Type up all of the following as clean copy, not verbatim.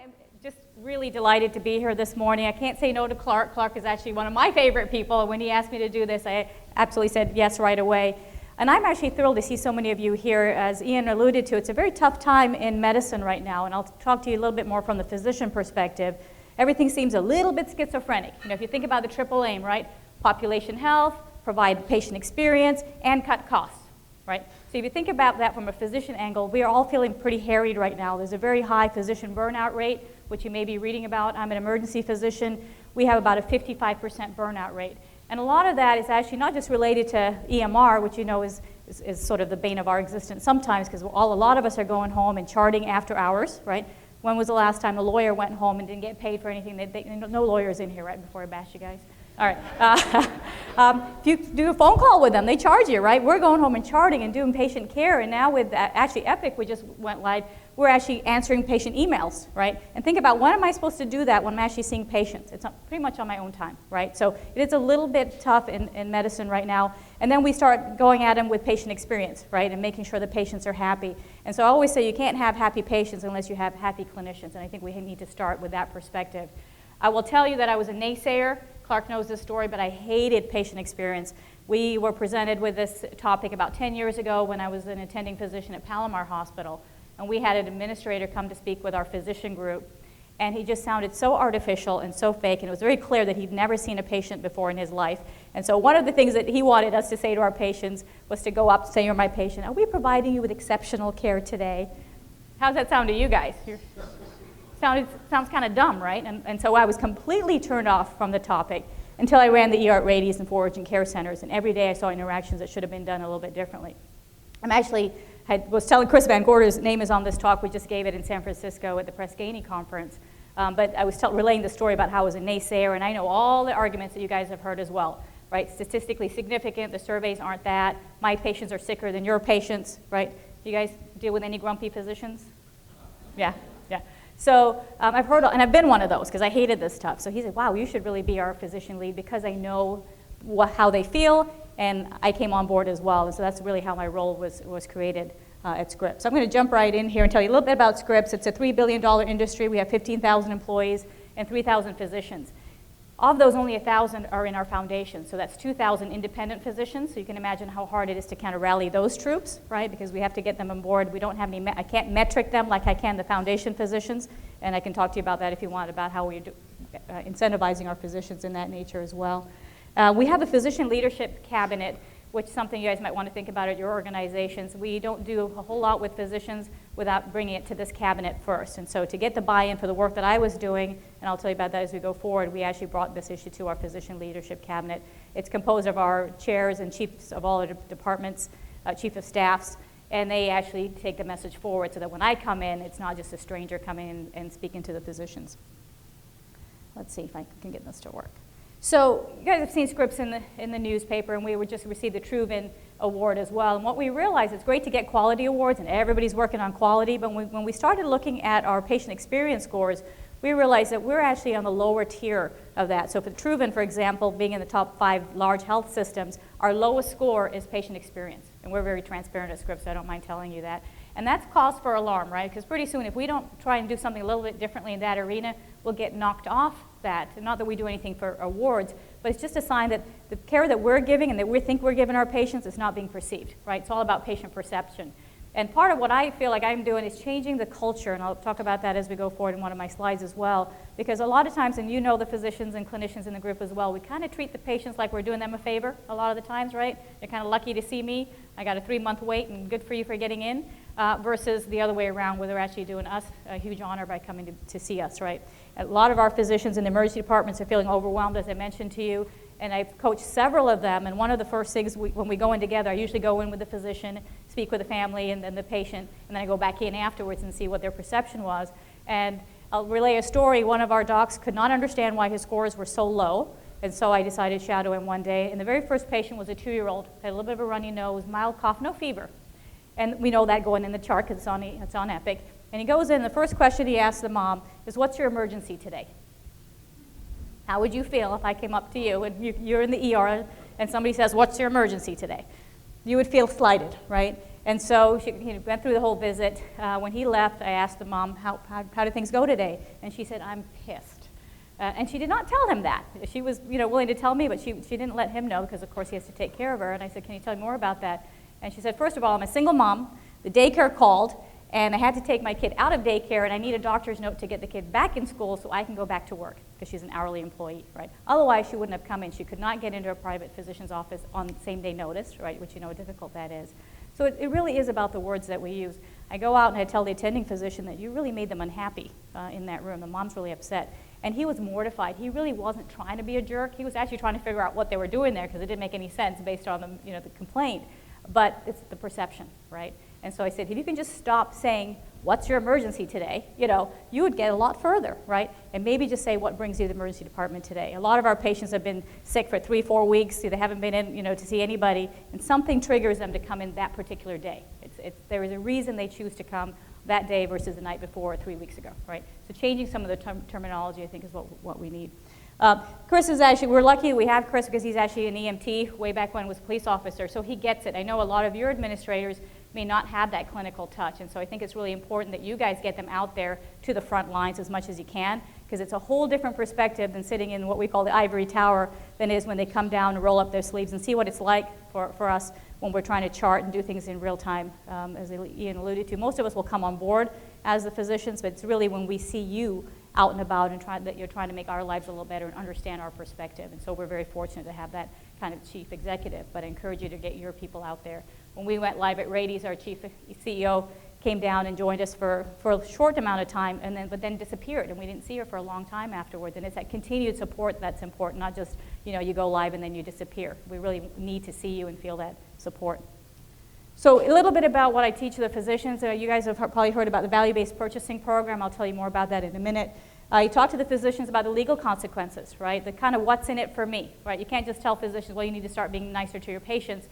am just really delighted to be here this morning. I can't say no to Clark. Clark is actually one of my favorite people. When he asked me to do this, I absolutely said yes right away. And I'm actually thrilled to see so many of you here. As Ian alluded to, it's a very tough time in medicine right now, and I'll talk to you a little bit more from the physician perspective. Everything seems a little bit schizophrenic. You know, if you think about the triple aim, right? Population health, provide patient experience, and cut costs, right? So if you think about that from a physician angle, we are all feeling pretty harried right now. There's a very high physician burnout rate, which you may be reading about. I'm an emergency physician. We have about a 55% burnout rate. And a lot of that is actually not just related to EMR, which you know is sort of the bane of our existence sometimes, because a lot of us are going home and charting after hours, right? When was the last time a lawyer went home and didn't get paid for anything? No lawyers in here, right, before I bash you guys. All right. If you do a phone call with them, they charge you, right? We're going home and charting and doing patient care, and now with actually Epic, we just went live, we're actually answering patient emails, right? And think about, when am I supposed to do that when I'm actually seeing patients? It's pretty much on my own time, right? So it is a little bit tough in medicine right now. And then we start going at them with patient experience, right? And making sure the patients are happy. And so I always say you can't have happy patients unless you have happy clinicians, and I think we need to start with that perspective. I will tell you that I was a naysayer. Clark knows this story, but I hated patient experience. We were presented with this topic about 10 years ago when I was an attending physician at Palomar Hospital, and we had an administrator come to speak with our physician group, and he just sounded so artificial and so fake, and it was very clear that he'd never seen a patient before in his life. And so one of the things that he wanted us to say to our patients was to go up and say, "You're my patient. Are we providing you with exceptional care today?" How's that sound to you guys? Sounds kind of dumb, right? And so I was completely turned off from the topic until I ran the ER at Radius and 4 urgent care centers, and every day I saw interactions that should have been done a little bit differently. Was telling Chris Van Gorder's name is on this talk. We just gave it in San Francisco at the Prescaney conference. But I was relaying the story about how I was a naysayer, and I know all the arguments that you guys have heard as well, right? Statistically significant, the surveys aren't that. My patients are sicker than your patients, right? You guys deal with any grumpy physicians? Yeah. So I've heard, and I've been one of those because I hated this stuff. So he said, "Wow, you should really be our physician lead because I know how they feel," and I came on board as well. And so that's really how my role was created at Scripps. So I'm going to jump right in here and tell you a little bit about Scripps. It's a $3 billion industry. We have 15,000 employees and 3,000 physicians. Of those, only 1,000 are in our foundation. So that's 2,000 independent physicians. So you can imagine how hard it is to kind of rally those troops, right? Because we have to get them on board. We don't have any, I can't metric them like I can the foundation physicians. And I can talk to you about that if you want, about how we're incentivizing our physicians in that nature as well. We have a physician leadership cabinet, which is something you guys might want to think about at your organizations. We don't do a whole lot with physicians without bringing it to this cabinet first. And so to get the buy-in for the work that I was doing, and I'll tell you about that as we go forward, we actually brought this issue to our physician leadership cabinet. It's composed of our chairs and chiefs of all the departments, chief of staffs, and they actually take the message forward so that when I come in, it's not just a stranger coming in and speaking to the physicians. Let's see if I can get this to work. So you guys have seen Scripps in the newspaper, and we would just receive the Truven Award as well. And what we realized, it's great to get quality awards, and everybody's working on quality, but when we started looking at our patient experience scores, we realized that we're actually on the lower tier of that. So for Truven, for example, being in the top 5 large health systems, our lowest score is patient experience. And we're very transparent at Scripps, so I don't mind telling you that. And that's cause for alarm, right? Because pretty soon, if we don't try and do something a little bit differently in that arena, we'll get knocked off that. Not that we do anything for awards, but it's just a sign that the care that we're giving and that we think we're giving our patients is not being perceived, right? It's all about patient perception. And part of what I feel like I'm doing is changing the culture, and I'll talk about that as we go forward in one of my slides as well, because a lot of times, and you know the physicians and clinicians in the group as well, we kind of treat the patients like we're doing them a favor a lot of the times, right? They're kind of lucky to see me. I got a 3-month wait, and good for you for getting in, versus the other way around, where they're actually doing us a huge honor by coming to see us, right? A lot of our physicians in the emergency departments are feeling overwhelmed, as I mentioned to you, and I've coached several of them, and one of the first things when we go in together, I usually go in with the physician, speak with the family and then the patient, and then I go back in afterwards and see what their perception was. And I'll relay a story. One of our docs could not understand why his scores were so low, and so I decided to shadow him one day. And the very first patient was a 2-year-old, had a little bit of a runny nose, mild cough, no fever. And we know that going in the chart because it's on Epic. And he goes in, the first question he asks the mom is, "What's your emergency today?" How would you feel if I came up to you and you're in the ER and somebody says, "What's your emergency today?" You would feel slighted, right? And so she went through the whole visit. When he left, I asked the mom, how did things go today? And she said, I'm pissed. And she did not tell him that. She was willing to tell me, but she didn't let him know because, of course, he has to take care of her. And I said, can you tell me more about that? And she said, first of all, I'm a single mom. The daycare called, and I had to take my kid out of daycare, and I need a doctor's note to get the kid back in school so I can go back to work because she's an hourly employee, right? Otherwise, she wouldn't have come in. She could not get into a private physician's office on same-day notice, right, which you know how difficult that is. So it really is about the words that we use. I go out and I tell the attending physician that you really made them unhappy in that room. The mom's really upset. And he was mortified. He really wasn't trying to be a jerk. He was actually trying to figure out what they were doing there because it didn't make any sense based on the complaint. But it's the perception, right? And so I said, if you can just stop saying, what's your emergency today? You would get a lot further, right? And maybe just say, what brings you to the emergency department today? A lot of our patients have been sick for 3-4 weeks. They haven't been in, to see anybody, and something triggers them to come in that particular day. There is a reason they choose to come that day versus the night before or 3 weeks ago, right? So changing some of the terminology, I think, is what we need. Chris is actually, we're lucky we have Chris because he's actually an EMT way back when he was a police officer, so he gets it. I know a lot of your administrators may not have that clinical touch, and so I think it's really important that you guys get them out there to the front lines as much as you can, because it's a whole different perspective than sitting in what we call the ivory tower than it is when they come down and roll up their sleeves and see what it's like for us when we're trying to chart and do things in real time, as Ian alluded to. Most of us will come on board as the physicians, but it's really when we see you out and about and that you're trying to make our lives a little better and understand our perspective. And so we're very fortunate to have that kind of chief executive, but I encourage you to get your people out there. When we went live at Rady's, our chief CEO came down and joined us for a short amount of time, but then disappeared, and we didn't see her for a long time afterwards. And it's that continued support that's important, not just you go live and then you disappear. We really need to see you and feel that support. So a little bit about what I teach the physicians. You guys have probably heard about the value-based purchasing program. I'll tell you more about that in a minute. You talk to the physicians about the legal consequences, right? The kind of what's in it for me, right? You can't just tell physicians, well, you need to start being nicer to your patients.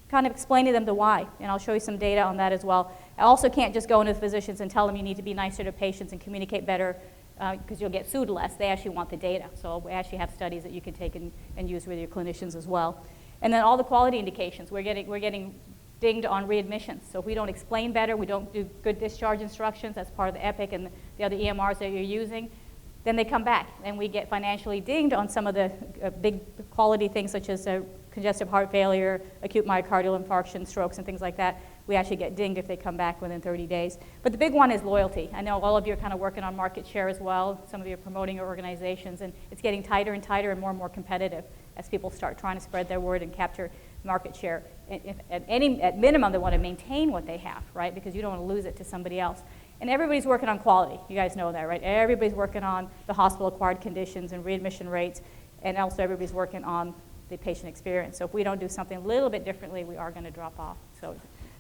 Kind of explain to them the why, and I'll show you some data on that as well. I also can't just go into the physicians and tell them you need to be nicer to patients and communicate better because you'll get sued less. They actually want the data. So we actually have studies that you can take and use with your clinicians as well. And then all the quality indications. We're getting dinged on readmissions. So if we don't explain better, we don't do good discharge instructions, that's part of the EPIC and the other EMRs that you're using, then they come back and we get financially dinged on some of the big quality things such as congestive heart failure, acute myocardial infarction, strokes, and things like that. We actually get dinged if they come back within 30 days. But the big one is loyalty. I know all of you are kind of working on market share as well. Some of you are promoting your organizations, and it's getting tighter and tighter and more competitive as people start trying to spread their word and capture market share. At minimum, they want to maintain what they have, right? Because you don't want to lose it to somebody else. And everybody's working on quality. You guys know that, right? Everybody's working on the hospital-acquired conditions and readmission rates, and also everybody's working on the patient experience. So if we don't do something a little bit differently, we are going to drop off. So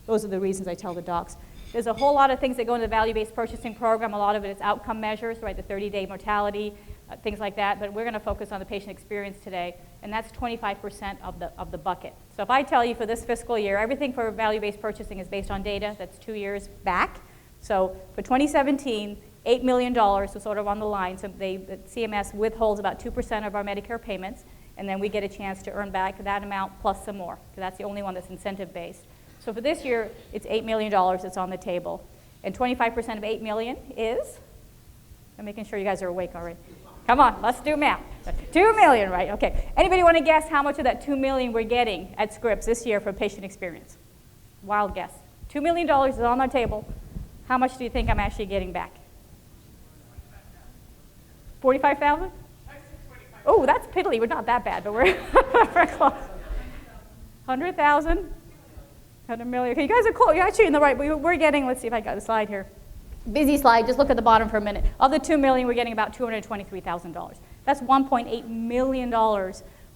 those are the reasons I tell the docs. There's a whole lot of things that go into the value-based purchasing program. A lot of it is outcome measures, right? The 30-day mortality, things like that. But we're going to focus on the patient experience today, and that's 25% of the bucket. So if I tell you for this fiscal year, everything for value-based purchasing is based on data that's 2 years back. So for 2017, $8 million was sort of on the line. So the CMS withholds about 2% of our Medicare payments, and then we get a chance to earn back that amount plus some more, because that's the only one that's incentive-based. So for this year, it's $8 million that's on the table. And 25% of $8 million is? I'm making sure you guys are awake already. Come on, let's do math. $2 million, right? Okay. Anybody want to guess how much of that $2 million we're getting at Scripps this year for patient experience? Wild guess. $2 million is on our table. How much do you think I'm actually getting back? 45,000? Oh, that's piddly. We're not that bad, but we're close. 100,000? 100 million. Okay, you guys are close. You're actually in the right. We're getting, let's see if I got the slide here. Busy slide, just look at the bottom for a minute. Of the $2 million, we're getting about $223,000. That's $1.8 million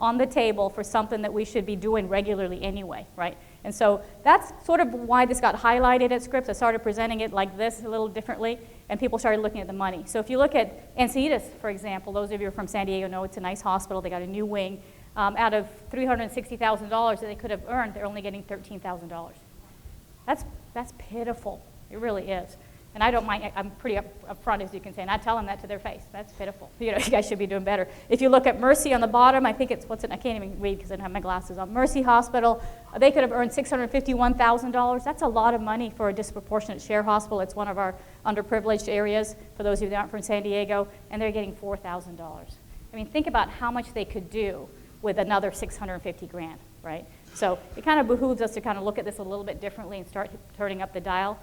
on the table for something that we should be doing regularly anyway, right? And so that's sort of why this got highlighted at Scripps. I started presenting it like this a little differently, and people started looking at the money. So if you look at Encinitas, for example, those of you who are from San Diego know it's a nice hospital. They got a new wing. Out of $360,000 that they could have earned, they're only getting $13,000. That's pitiful. It really is. And I don't mind, I'm pretty upfront, as you can say, and I tell them that to their face. That's pitiful. You know, you guys should be doing better. If you look at Mercy on the bottom, I think it's, I can't even read because I don't have my glasses on. Mercy Hospital, they could have earned $651,000. That's a lot of money for a disproportionate share hospital. It's one of our underprivileged areas, for those of you that aren't from San Diego, and they're getting $4,000. I mean, think about how much they could do with another 650 grand, right? So it kind of behooves us to kind of look at this a little bit differently and start turning up the dial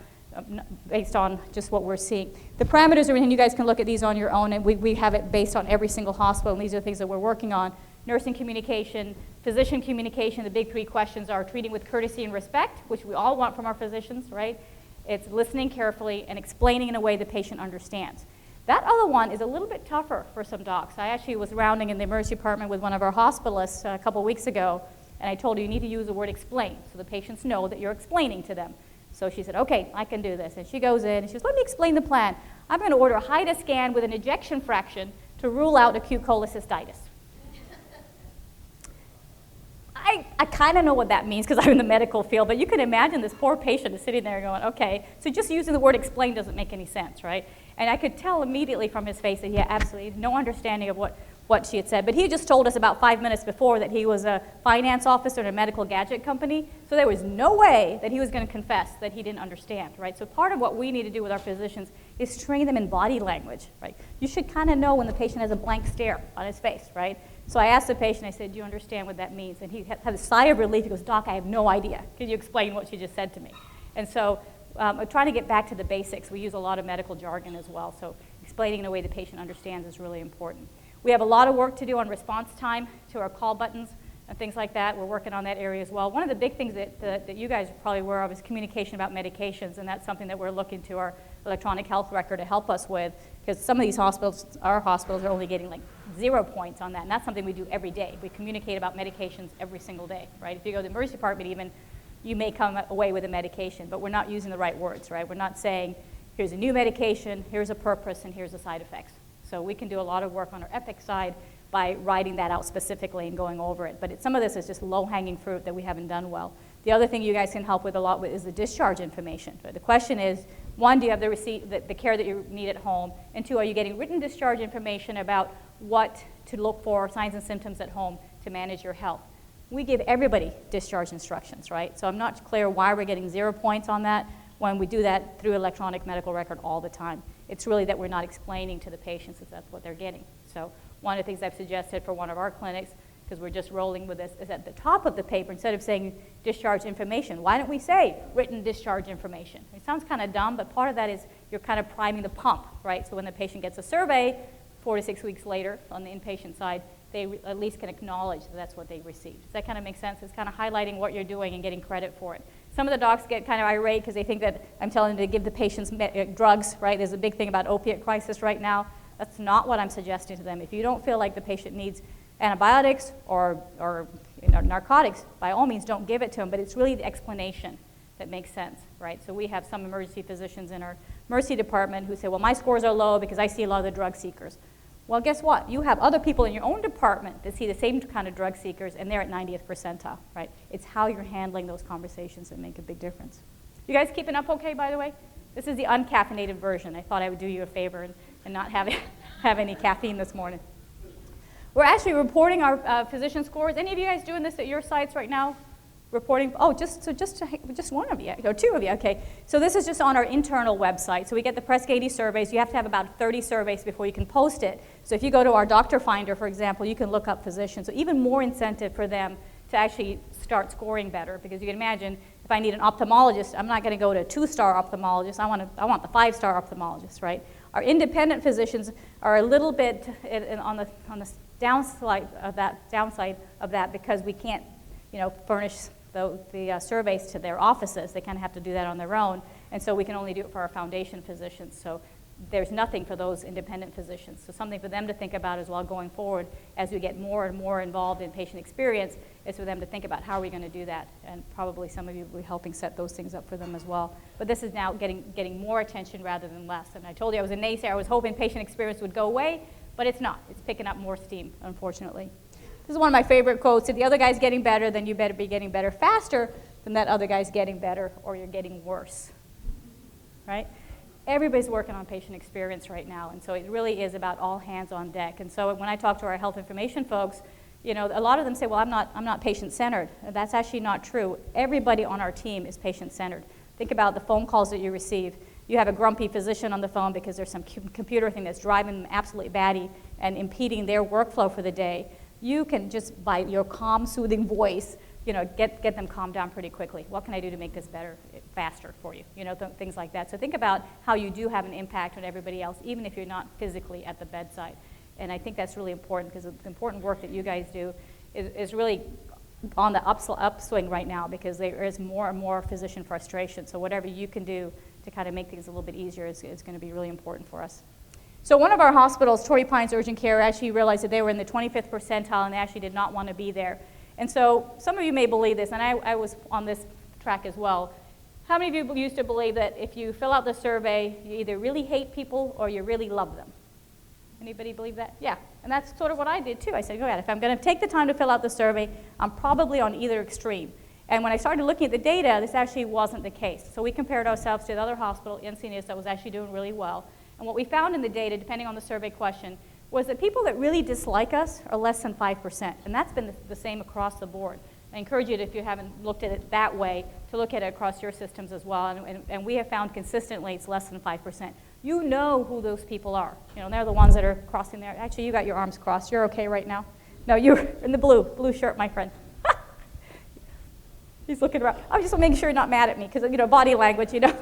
based on just what we're seeing. The parameters are in, and you guys can look at these on your own, and we have it based on every single hospital, and these are the things that we're working on. Nursing communication, physician communication, the big three questions are treating with courtesy and respect, which we all want from our physicians, right? It's listening carefully and explaining in a way the patient understands. That other one is a little bit tougher for some docs. I actually was rounding in the emergency department with one of our hospitalists a couple weeks ago, and I told her you need to use the word explain so the patients know that you're explaining to them. So she said, okay, I can do this. And she goes in and she says, let me explain the plan. I'm going to order a HIDA scan with an ejection fraction to rule out acute cholecystitis. I kind of know what that means because I'm in the medical field, but you can imagine this poor patient is sitting there going, okay, so just using the word explain doesn't make any sense, right? And I could tell immediately from his face that he had absolutely no understanding of what she had said. But he just told us about 5 minutes before that he was a finance officer in a medical gadget company, so there was no way that he was going to confess that he didn't understand, right? So part of what we need to do with our physicians is train them in body language, right? You should kind of know when the patient has a blank stare on his face, right? So I asked the patient, I said, do you understand what that means? And he had a sigh of relief. He goes, Doc, I have no idea. Can you explain what you just said to me? And so I'm trying to get back to the basics. We use a lot of medical jargon as well, so explaining in a way the patient understands is really important. We have a lot of work to do on response time to our call buttons and things like that. We're working on that area as well. One of the big things that you guys are probably aware of is communication about medications, and that's something that we're looking to our electronic health record to help us with, because some of these hospitals, our hospitals, are only getting like 0 points on that, and that's something we do every day. We communicate about medications every single day, right? If you go to the emergency department even, you may come away with a medication, but we're not using the right words, right? We're not saying, here's a new medication, here's a purpose, and here's the side effects. So we can do a lot of work on our ethics side by writing that out specifically and going over it. But some of this is just low-hanging fruit that we haven't done well. The other thing you guys can help with a lot with is the discharge information. But the question is, one, do you have the care that you need at home? And two, are you getting written discharge information about what to look for, signs and symptoms at home to manage your health? We give everybody discharge instructions, right? So I'm not clear why we're getting 0 points on that when we do that through electronic medical record all the time. It's really that we're not explaining to the patients that that's what they're getting. So one of the things I've suggested for one of our clinics, because we're just rolling with this, is at the top of the paper, instead of saying discharge information, why don't we say written discharge information? It sounds kind of dumb, but part of that is you're kind of priming the pump, right? So when the patient gets a survey 4 to 6 weeks later on the inpatient side, they at least can acknowledge that that's what they received. Does that kind of make sense? It's kind of highlighting what you're doing and getting credit for it. Some of the docs get kind of irate because they think that I'm telling them to give the patients drugs, right? There's a big thing about opiate crisis right now. That's not what I'm suggesting to them. If you don't feel like the patient needs antibiotics or narcotics, by all means don't give it to them, but it's really the explanation that makes sense, right? So we have some emergency physicians in our Mercy department who say, well, my scores are low because I see a lot of the drug seekers. Well, guess what? You have other people in your own department that see the same kind of drug seekers, and they're at 90th percentile, right? It's how you're handling those conversations that make a big difference. You guys keeping up okay, by the way? This is the uncaffeinated version. I thought I would do you a favor and not have any caffeine this morning. We're actually reporting our physician scores. Any of you guys doing this at your sites right now? Reporting? Oh, just one of you, or 2 of you, okay. So this is just on our internal website. So we get the Press 80 surveys. You have to have about 30 surveys before you can post it. So if you go to our doctor finder, for example, you can look up physicians. So even more incentive for them to actually start scoring better, because you can imagine if I need an ophthalmologist, I'm not going to go to a 2-star ophthalmologist. I want the 5-star ophthalmologist, right? Our independent physicians are a little bit on the downside of that because we can't, furnish the surveys to their offices. They kind of have to do that on their own, and so we can only do it for our foundation physicians. So there's nothing for those independent physicians. So something for them to think about as well going forward as we get more and more involved in patient experience is for them to think about how are we going to do that, and probably some of you will be helping set those things up for them as well. But this is now getting more attention rather than less. And I told you I was a naysayer. I was hoping patient experience would go away, but it's not. It's picking up more steam, unfortunately. This is one of my favorite quotes. If the other guy's getting better, then you better be getting better faster than that other guy's getting better, or you're getting worse, right? everybody's working on patient experience right now, and so it really is about all hands on deck. And so when I talk to our health information folks, you know, a lot of them say, well, I'm not patient-centered. That's actually not true. Everybody on our team is patient-centered. Think about the phone calls that you receive. You have a grumpy physician on the phone because there's some computer thing that's driving them absolutely batty and impeding their workflow for the day. You can just, by your calm, soothing voice, you know, get them calmed down pretty quickly. What can I do to make this better, faster for you? You know, things like that. So think about how you do have an impact on everybody else, even if you're not physically at the bedside. And I think that's really important because the important work that you guys do is really on the upswing right now because there is more and more physician frustration. So whatever you can do to kind of make things a little bit easier is going to be really important for us. So one of our hospitals, Torrey Pines Urgent Care, actually realized that they were in the 25th percentile and they actually did not want to be there. And so some of you may believe this, and I was on this track as well. How many of you used to believe that if you fill out the survey, you either really hate people or you really love them? Anybody believe that? Yeah, and that's sort of what I did too. I said, go ahead, if I'm going to take the time to fill out the survey, I'm probably on either extreme. And when I started looking at the data, this actually wasn't the case. So we compared ourselves to the other hospital, Encinitas, that was actually doing really well. And what we found in the data, depending on the survey question, was that people that really dislike us are less than 5%. And that's been the same across the board. I encourage you, if you haven't looked at it that way, to look at it across your systems as well. And we have found consistently it's less than 5%. You know who those people are. You know, they're the ones that are crossing there. Actually, you got your arms crossed. You're okay right now? No, you're in the blue shirt, my friend. He's looking around. I'm just making sure you're not mad at me because, you know, body language, you know.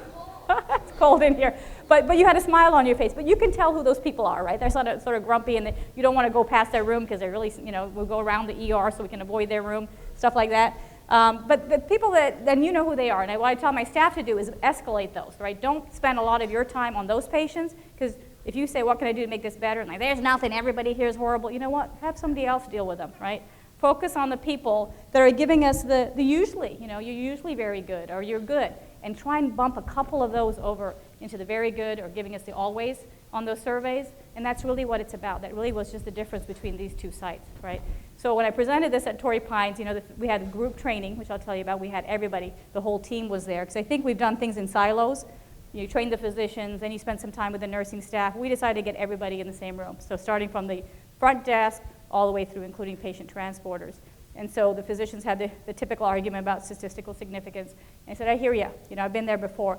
It's cold in here. But you had a smile on your face. But you can tell who those people are, right? They're sort of grumpy, and you don't want to go past their room because they're really, you know, we'll go around the ER so we can avoid their room, stuff like that. But the people that, then you know who they are. And what I tell my staff to do is escalate those, right? Don't spend a lot of your time on those patients because if you say, what can I do to make this better? And like, there's nothing, everybody here is horrible. You know what? Have somebody else deal with them, right? Focus on the people that are giving us the usually, you know, you're usually very good or you're good. And try and bump a couple of those over into the very good or giving us the always on those surveys. And that's really what it's about. That really was just the difference between these two sites, right? So when I presented this at Torrey Pines, you know, we had group training, which I'll tell you about. We had everybody, the whole team was there. Because I think we've done things in silos. You train the physicians, then you spend some time with the nursing staff. We decided to get everybody in the same room. So starting from the front desk all the way through, including patient transporters. And so the physicians had the typical argument about statistical significance. And I said, I hear you. You know, I've been there before.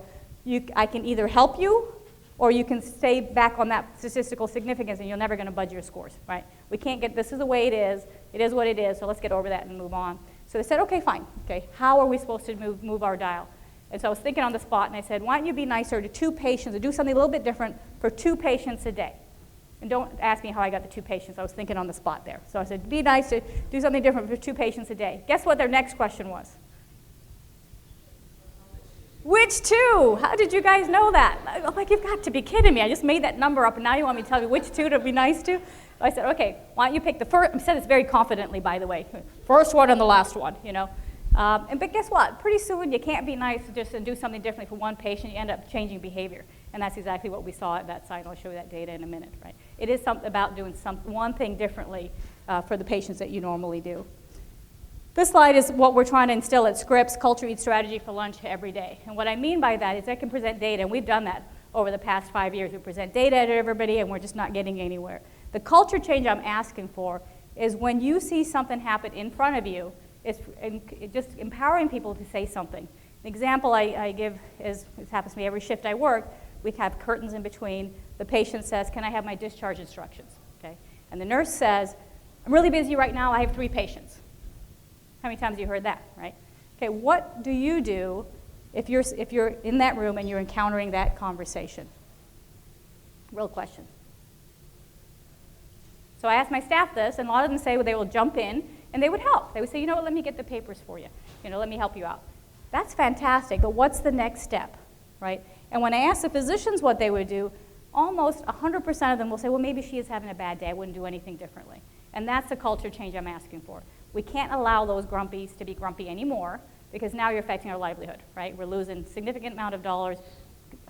I can either help you or you can stay back on that statistical significance and you're never going to budge your scores, right? We can't get, this is the way it is what it is, so let's get over that and move on. So they said, okay, fine. Okay, how are we supposed to move our dial? And so I was thinking on the spot and I said, why don't you be nicer to 2 patients or do something a little bit different for 2 patients a day? And don't ask me how I got the 2 patients. I was thinking on the spot there. So I said, be nice to do something different for 2 patients a day. Guess what their next question was? Which 2? How did you guys know that? I'm like, you've got to be kidding me. I just made that number up, and now you want me to tell you which 2 to be nice to? I said, okay, why don't you pick the first? I said this very confidently, by the way. First one and the last one, you know. But guess what? Pretty soon you can't be nice just and do something differently for one patient. You end up changing behavior. And that's exactly what we saw at that site. I'll show you that data in a minute, right? It is something about doing one thing differently for the patients that you normally do. This slide is what we're trying to instill at Scripps, culture eats strategy for lunch every day. And what I mean by that is I can present data, and we've done that over the past 5 years. We present data to everybody, and we're just not getting anywhere. The culture change I'm asking for is when you see something happen in front of you, it's just empowering people to say something. An example I give is, this happens to me every shift I work, we have curtains in between. The patient says, can I have my discharge instructions? Okay? And the nurse says, I'm really busy right now, I have 3 patients. How many times have you heard that, right? Okay, what do you do if you're in that room and you're encountering that conversation? Real question. So I asked my staff this, and a lot of them say, well, they will jump in, and they would help. They would say, you know what, let me get the papers for you. You know, let me help you out. That's fantastic, but what's the next step, right? And when I asked the physicians what they would do, almost 100% of them will say, well, maybe she is having a bad day. I wouldn't do anything differently. And that's the culture change I'm asking for. We can't allow those grumpies to be grumpy anymore because now you're affecting our livelihood, right? We're losing a significant amount of dollars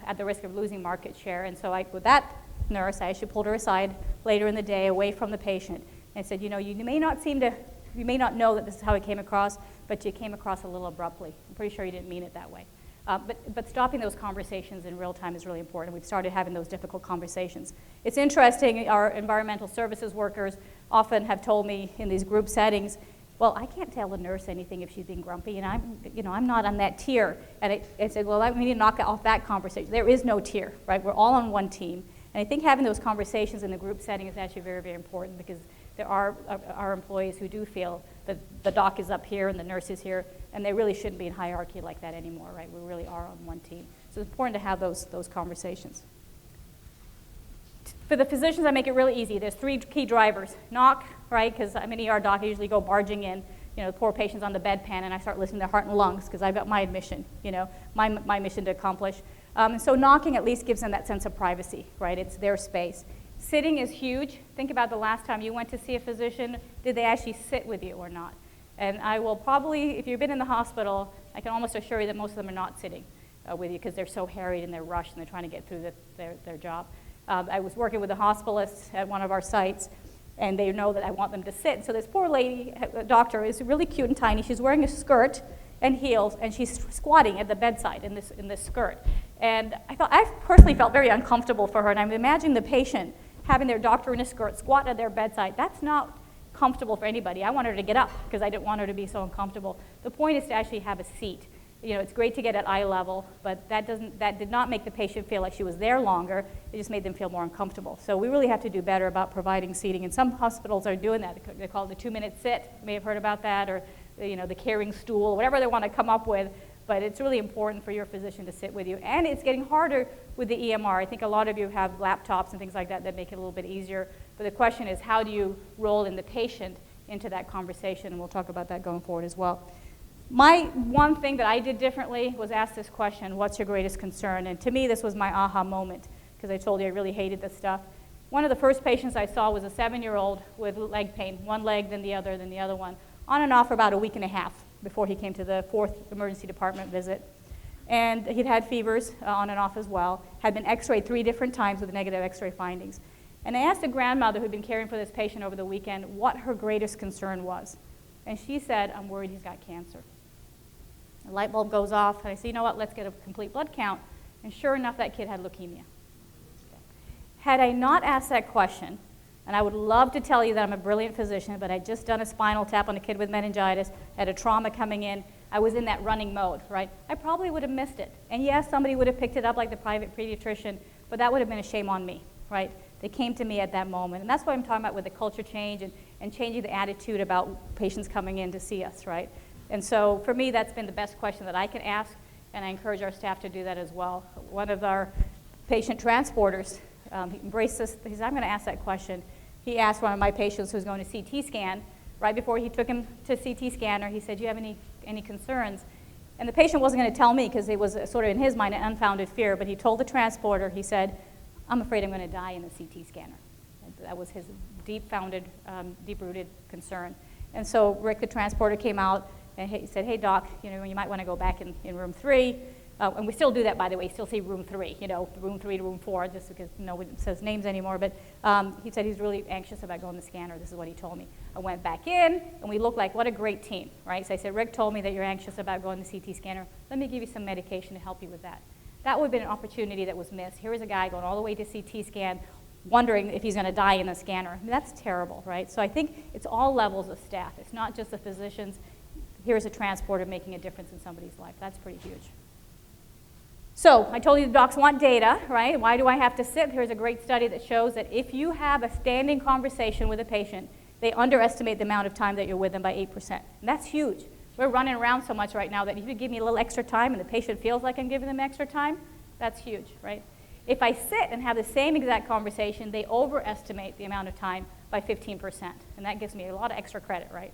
at the risk of losing market share. And so with that nurse, I actually pulled her aside later in the day away from the patient and said, you know, you may not know that this is how it came across, but you came across a little abruptly. I'm pretty sure you didn't mean it that way. But stopping those conversations in real time is really important. We've started having those difficult conversations. It's interesting, our environmental services workers often have told me in these group settings, well, I can't tell a nurse anything if she's being grumpy, and I'm not on that tier. And I said, well, we need to knock off that conversation. There is no tier, right? We're all on one team. And I think having those conversations in the group setting is actually very, very important, because there are employees who do feel that the doc is up here and the nurse is here, and they really shouldn't be in hierarchy like that anymore, right? We really are on one team. So it's important to have those conversations. For the physicians, I make it really easy. There's 3 key drivers. Knock, right, because I'm an ER doc. I usually go barging in, the poor patient's on the bedpan, and I start listening to heart and lungs, because I've got my mission, my mission to accomplish. So knocking at least gives them that sense of privacy, right? It's their space. Sitting is huge. Think about the last time you went to see a physician. Did they actually sit with you or not? And I will probably, if you've been in the hospital, I can almost assure you that most of them are not sitting with you, because they're so harried and they're rushed and they're trying to get through their job. I was working with a hospitalist at one of our sites, and they know that I want them to sit. So this poor lady, doctor, is really cute and tiny. She's wearing a skirt and heels, and she's squatting at the bedside in this skirt. And I personally felt very uncomfortable for her, and I'm imagining the patient having their doctor in a skirt squat at their bedside. That's not comfortable for anybody. I wanted her to get up because I didn't want her to be so uncomfortable. The point is to actually have a seat. It's great to get at eye level, but that did not make the patient feel like she was there longer. It just made them feel more uncomfortable. So we really have to do better about providing seating, and some hospitals are doing that. They call it the 2-minute sit. You may have heard about that, or the caring stool, whatever they want to come up with. But it's really important for your physician to sit with you. And it's getting harder with the EMR. I think a lot of you have laptops and things like that make it a little bit easier. But the question is, how do you roll in the patient into that conversation? And we'll talk about that going forward as well. My one thing that I did differently was ask this question: what's your greatest concern? And to me, this was my aha moment, because I told you I really hated this stuff. One of the first patients I saw was a 7-year-old with leg pain, one leg, then the other one, on and off for about a week and a half before he came to the 4th emergency department visit. And he'd had fevers on and off as well, had been x-rayed 3 different times with negative x-ray findings. And I asked the grandmother who'd been caring for this patient over the weekend what her greatest concern was. And she said, I'm worried he's got cancer. The light bulb goes off, and I said, you know what, let's get a complete blood count. And sure enough, that kid had leukemia. Okay. Had I not asked that question, and I would love to tell you that I'm a brilliant physician, but I'd just done a spinal tap on a kid with meningitis, had a trauma coming in, I was in that running mode, right? I probably would have missed it. And yes, somebody would have picked it up like the private pediatrician, but that would have been a shame on me, right? They came to me at that moment. And that's what I'm talking about with the culture change and changing the attitude about patients coming in to see us, right? And so for me, that's been the best question that I can ask, and I encourage our staff to do that as well. One of our patient transporters, he embraced this. He said, I'm going to ask that question. He asked one of my patients who was going to CT scan, right before he took him to CT scanner, he said, do you have any concerns? And the patient wasn't going to tell me because it was sort of in his mind an unfounded fear, but he told the transporter, he said, I'm afraid I'm going to die in the CT scanner. That was his deep-rooted concern. And so Rick, the transporter, came out and he said, hey, doc, you might want to go back in room 3. And we still do that, by the way, still see room 3, room 3 to room 4, just because nobody says names anymore. But he said he's really anxious about going to the scanner. This is what he told me. I went back in, and we looked like, what a great team, right? So I said, Rick told me that you're anxious about going to the CT scanner. Let me give you some medication to help you with that. That would have been an opportunity that was missed. Here is a guy going all the way to CT scan, wondering if he's going to die in the scanner. I mean, that's terrible, right? So I think it's all levels of staff. It's not just the physicians. Here's a transporter making a difference in somebody's life. That's pretty huge. So I told you the docs want data, right? Why do I have to sit? Here's a great study that shows that if you have a standing conversation with a patient, they underestimate the amount of time that you're with them by 8%. And that's huge. We're running around so much right now that if you give me a little extra time and the patient feels like I'm giving them extra time, that's huge, right? If I sit and have the same exact conversation, they overestimate the amount of time by 15%. And that gives me a lot of extra credit, right?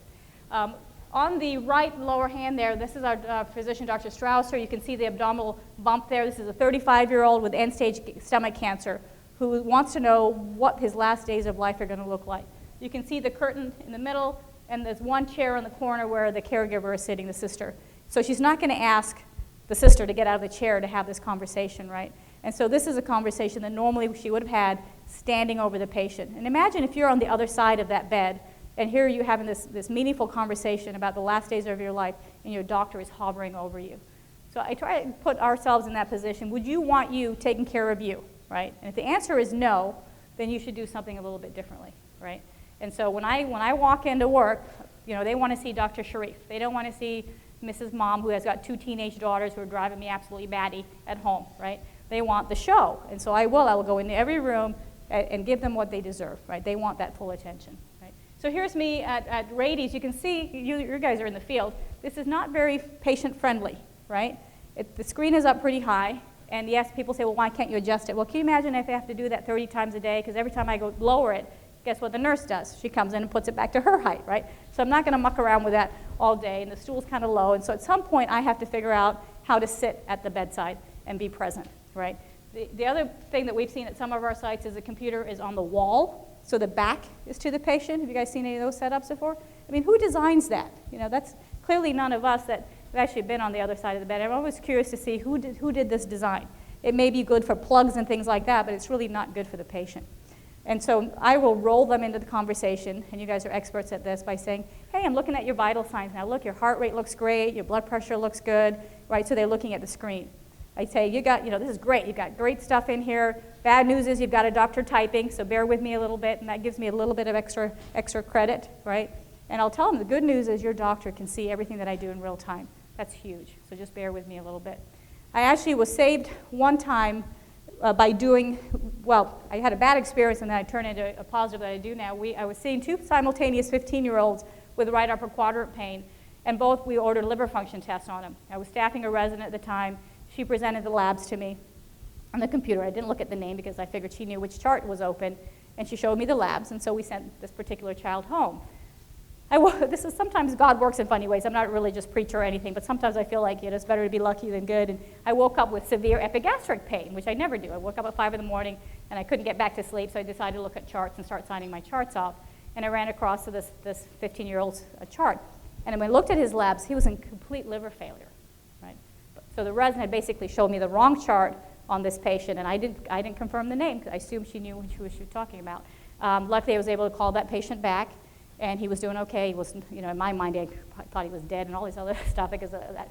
On the right lower hand there, this is our physician, Dr. Strausser. You can see the abdominal bump there. This is a 35-year-old with end-stage stomach cancer who wants to know what his last days of life are going to look like. You can see the curtain in the middle, and there's one chair in the corner where the caregiver is sitting, the sister. So she's not going to ask the sister to get out of the chair to have this conversation, right? And so this is a conversation that normally she would have had standing over the patient. And imagine if you're on the other side of that bed, and here you're having this meaningful conversation about the last days of your life, and your doctor is hovering over you. So I try to put ourselves in that position. Would you want you taking care of you, right? And if the answer is no, then you should do something a little bit differently, right? And so when I walk into work, you know, they want to see Dr. Sharieff. They don't want to see Mrs. Mom, who has got 2 teenage daughters who are driving me absolutely batty at home, right? They want the show. And so I will go into every room and give them what they deserve, right? They want that full attention, right? So here's me at Rady's. You can see, you guys are in the field. This is not very patient-friendly, right? The screen is up pretty high. And yes, people say, well, why can't you adjust it? Well, can you imagine if I have to do that 30 times a day? Because every time I go lower it, guess what the nurse does? She comes in and puts it back to her height, right? So I'm not going to muck around with that all day, and the stool's kind of low. And so at some point, I have to figure out how to sit at the bedside and be present, right? The other thing that we've seen at some of our sites is the computer is on the wall, so the back is to the patient. Have you guys seen any of those setups before? I mean, who designs that? You know, that's clearly none of us that have actually been on the other side of the bed. I'm always curious to see who did this design. It may be good for plugs and things like that, but it's really not good for the patient. And so I will roll them into the conversation, and you guys are experts at this, by saying, hey, I'm looking at your vital signs now. Look, your heart rate looks great, your blood pressure looks good, right? So they're looking at the screen. I say, this is great. You've got great stuff in here. Bad news is you've got a doctor typing, so bear with me a little bit, and that gives me a little bit of extra credit, right? And I'll tell them the good news is your doctor can see everything that I do in real time. That's huge, so just bear with me a little bit. I actually was saved one time by doing, well, I had a bad experience and then I turned into a positive that I do now. I was seeing 2 simultaneous 15-year-olds with right upper quadrant pain, and both we ordered liver function tests on them. I was staffing a resident at the time. She presented the labs to me on the computer. I didn't look at the name because I figured she knew which chart was open, and she showed me the labs, and so we sent this particular child home. This is sometimes God works in funny ways. I'm not a religious preacher or anything, but sometimes I feel like it's better to be lucky than good. And I woke up with severe epigastric pain, which I never do. I woke up at 5 in the morning, and I couldn't get back to sleep, so I decided to look at charts and start signing my charts off. And I ran across to this 15-year-old's chart. And when I looked at his labs, he was in complete liver failure, right? So the resident had basically showed me the wrong chart on this patient, and I didn't confirm the name because I assumed she knew who she was talking about. Luckily, I was able to call that patient back. And he was doing okay. He was, in my mind, I thought he was dead and all this other stuff because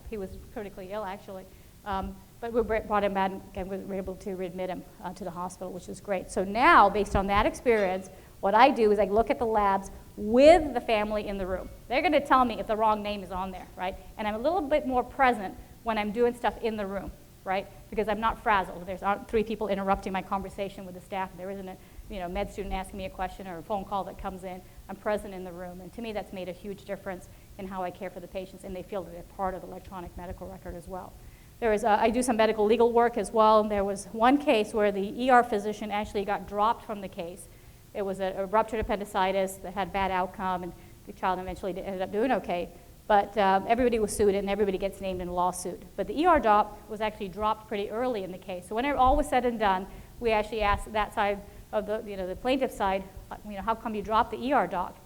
he was critically ill, actually. But we brought him back and we were able to readmit him to the hospital, which was great. So now, based on that experience, what I do is I look at the labs with the family in the room. They're going to tell me if the wrong name is on there, right? And I'm a little bit more present when I'm doing stuff in the room, right? Because I'm not frazzled. There's not 3 people interrupting my conversation with the staff. There isn't a med student asking me a question or a phone call that comes in. I'm present in the room, and to me that's made a huge difference in how I care for the patients, and they feel that they're part of the electronic medical record as well. I do some medical legal work as well, and there was one case where the ER physician actually got dropped from the case. It was a ruptured appendicitis that had bad outcome, and the child eventually ended up doing okay, but everybody was sued, and everybody gets named in a lawsuit. But the ER doc was actually dropped pretty early in the case, so when it all was said and done, we actually asked that side of the plaintiff side, how come you dropped the ER doc?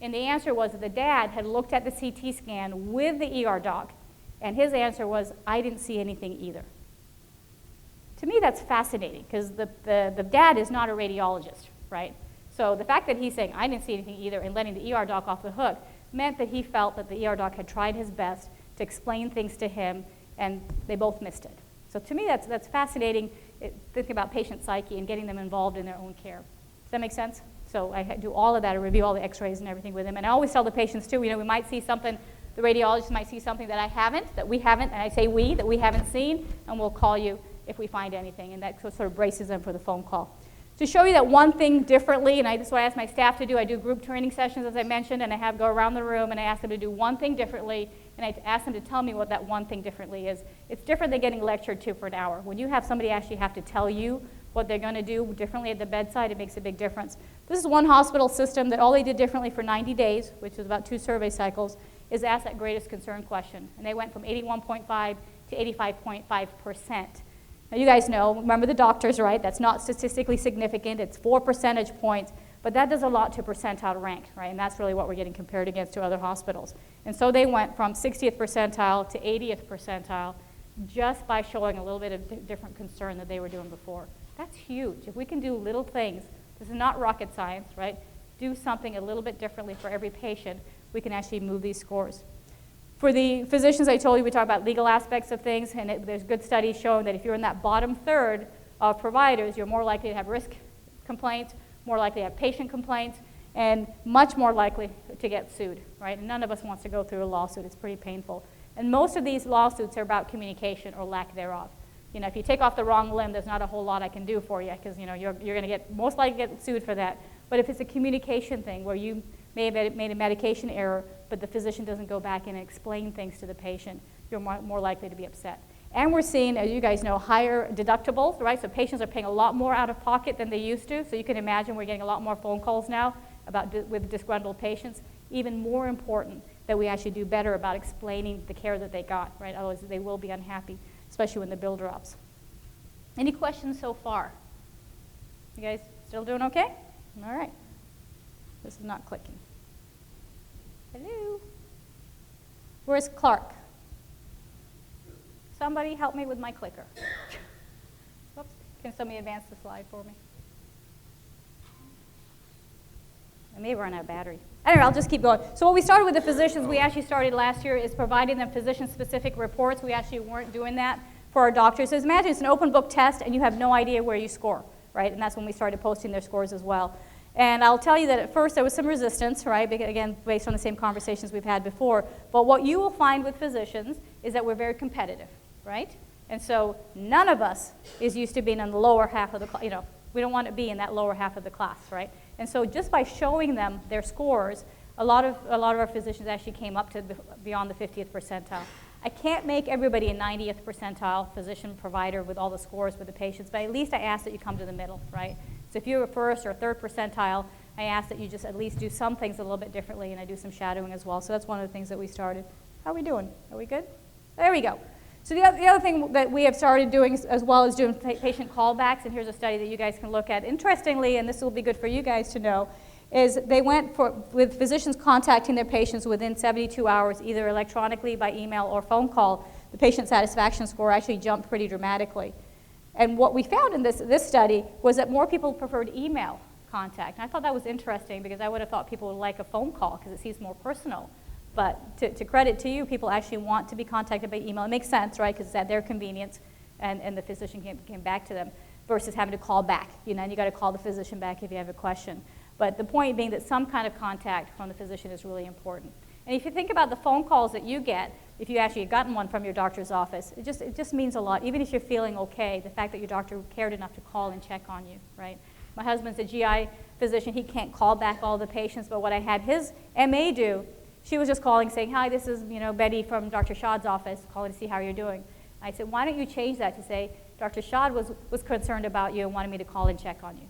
And the answer was that the dad had looked at the CT scan with the ER doc, and his answer was, I didn't see anything either. To me, that's fascinating, because the dad is not a radiologist, right? So the fact that he's saying, I didn't see anything either, and letting the ER doc off the hook, meant that he felt that the ER doc had tried his best to explain things to him, and they both missed it. So to me, that's fascinating, thinking about patient psyche and getting them involved in their own care. Does that make sense? So I do all of that. I review all the x-rays and everything with them. And I always tell the patients, too, we might see something, the radiologist might see something that we haven't, and I say that we haven't seen, and we'll call you if we find anything. And that sort of braces them for the phone call. To show you that one thing differently, and this is what I ask my staff to do, I do group training sessions, as I mentioned, and I go around the room, and I ask them to do one thing differently, and I ask them to tell me what that one thing differently is. It's different than getting lectured to for an hour. When you have somebody actually have to tell you what they're going to do differently at the bedside, it makes a big difference. This is one hospital system that all they did differently for 90 days, which is about 2 survey cycles, is ask that greatest concern question. And they went from 81.5 to 85.5%. Now you guys know, remember the doctors, right? That's not statistically significant. It's 4 percentage points, but that does a lot to percentile rank, right? And that's really what we're getting compared against to other hospitals. And so they went from 60th percentile to 80th percentile just by showing a little bit of different concern that they were doing before. That's huge. If we can do little things, this is not rocket science, right? Do something a little bit differently for every patient, we can actually move these scores. For the physicians, I told you, we talk about legal aspects of things, and there's good studies showing that if you're in that bottom third of providers, you're more likely to have risk complaints, more likely to have patient complaints, and much more likely to get sued, right? And none of us wants to go through a lawsuit. It's pretty painful. And most of these lawsuits are about communication or lack thereof. You know, if you take off the wrong limb, there's not a whole lot I can do for you, because, you know, you're going to get, most likely get sued for that. But if it's a communication thing where you may have made a medication error, but the physician doesn't go back and explain things to the patient, you're more likely to be upset. And we're seeing, as you guys know, higher deductibles, right? So patients are paying a lot more out of pocket than they used to. So you can imagine we're getting a lot more phone calls now with disgruntled patients. Even more important that we actually do better about explaining the care that they got, right? Otherwise they will be unhappy, especially when the bill drops. Any questions so far? You guys still doing okay? All right. This is not clicking. Hello? Where's Clark? Somebody help me with my clicker. Whoops. Can somebody advance the slide for me? I may run out of battery. Anyway, I'll just keep going. So what we started with the physicians, we actually started last year, is providing them physician-specific reports. We actually weren't doing that for our doctors. So imagine it's an open book test and you have no idea where you score, right? And that's when we started posting their scores as well. And I'll tell you that at first there was some resistance, right? Because, again, based on the same conversations we've had before. But what you will find with physicians is that we're very competitive, right? And so none of us is used to being in the lower half of the class. You know, we don't want to be in that lower half of the class, right? And so just by showing them their scores, a lot of our physicians actually came up to beyond the 50th percentile. I can't make everybody a 90th percentile physician provider with all the scores with the patients, but at least I ask that you come to the middle, right? So if you're a first or third percentile, I ask that you just at least do some things a little bit differently, and I do some shadowing as well. So that's one of the things that we started. How are we doing? Are we good? There we go. So the other thing that we have started doing as well is doing patient callbacks, and here's a study that you guys can look at. Interestingly, and this will be good for you guys to know, is they went with physicians contacting their patients within 72 hours, either electronically, by email, or phone call. The patient satisfaction score actually jumped pretty dramatically. And what we found in this study was that more people preferred email contact. And I thought that was interesting because I would have thought people would like a phone call because it seems more personal. But to credit to you, people actually want to be contacted by email. It makes sense, right, because it's at their convenience and the physician came back to them versus having to call back. You know, and you got to call the physician back if you have a question. But the point being that some kind of contact from the physician is really important. And if you think about the phone calls that you get, if you actually have gotten one from your doctor's office, it just means a lot. Even if you're feeling okay, the fact that your doctor cared enough to call and check on you, right? My husband's a GI physician. He can't call back all the patients, but what I had his MA do, she was just calling saying, hi, this is Betty from Dr. Shad's office, calling to see how you're doing. I said, why don't you change that to say, Dr. Shad was concerned about you and wanted me to call and check on you.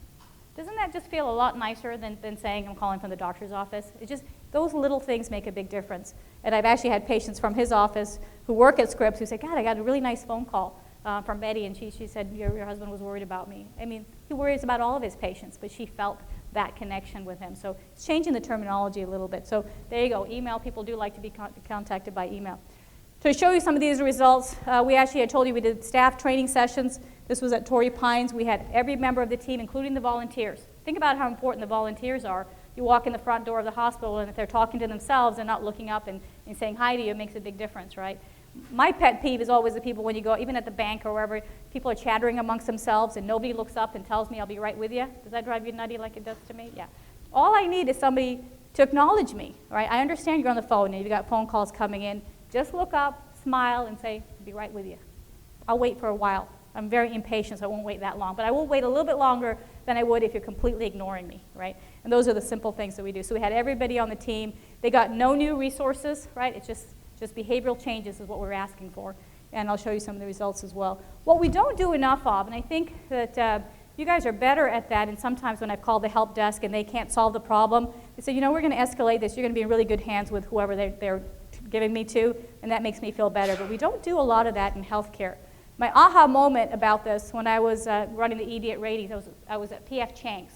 Doesn't that just feel a lot nicer than saying I'm calling from the doctor's office? It just, those little things make a big difference. And I've actually had patients from his office who work at Scripps who say, God, I got a really nice phone call from Betty, and she said, your husband was worried about me. I mean, he worries about all of his patients, but she felt that connection with him. So it's changing the terminology a little bit. So there you go, email. People do like to be contacted by email. To show you some of these results, we actually had told you we did staff training sessions. This was at Torrey Pines. We had every member of the team, including the volunteers. Think about how important the volunteers are. You walk in the front door of the hospital, and if they're talking to themselves and not looking up and saying hi to you, it makes a big difference, right? My pet peeve is always the people when you go, even at the bank or wherever, people are chattering amongst themselves and nobody looks up and tells me I'll be right with you. Does that drive you nutty like it does to me? Yeah. All I need is somebody to acknowledge me, right? I understand you're on the phone and you've got phone calls coming in. Just look up, smile, and say, I'll be right with you. I'll wait for a while. I'm very impatient, so I won't wait that long. But I will wait a little bit longer than I would if you're completely ignoring me, right? And those are the simple things that we do. So we had everybody on the team. They got no new resources, right? It's just behavioral changes is what we're asking for. And I'll show you some of the results as well. What we don't do enough of, and I think that you guys are better at that, and sometimes when I've called the help desk and they can't solve the problem, they say, we're going to escalate this. You're going to be in really good hands with whoever they're giving me to, and that makes me feel better. But we don't do a lot of that in healthcare. My aha moment about this, when I was running the ED at Rady's, I was at P.F. Chang's.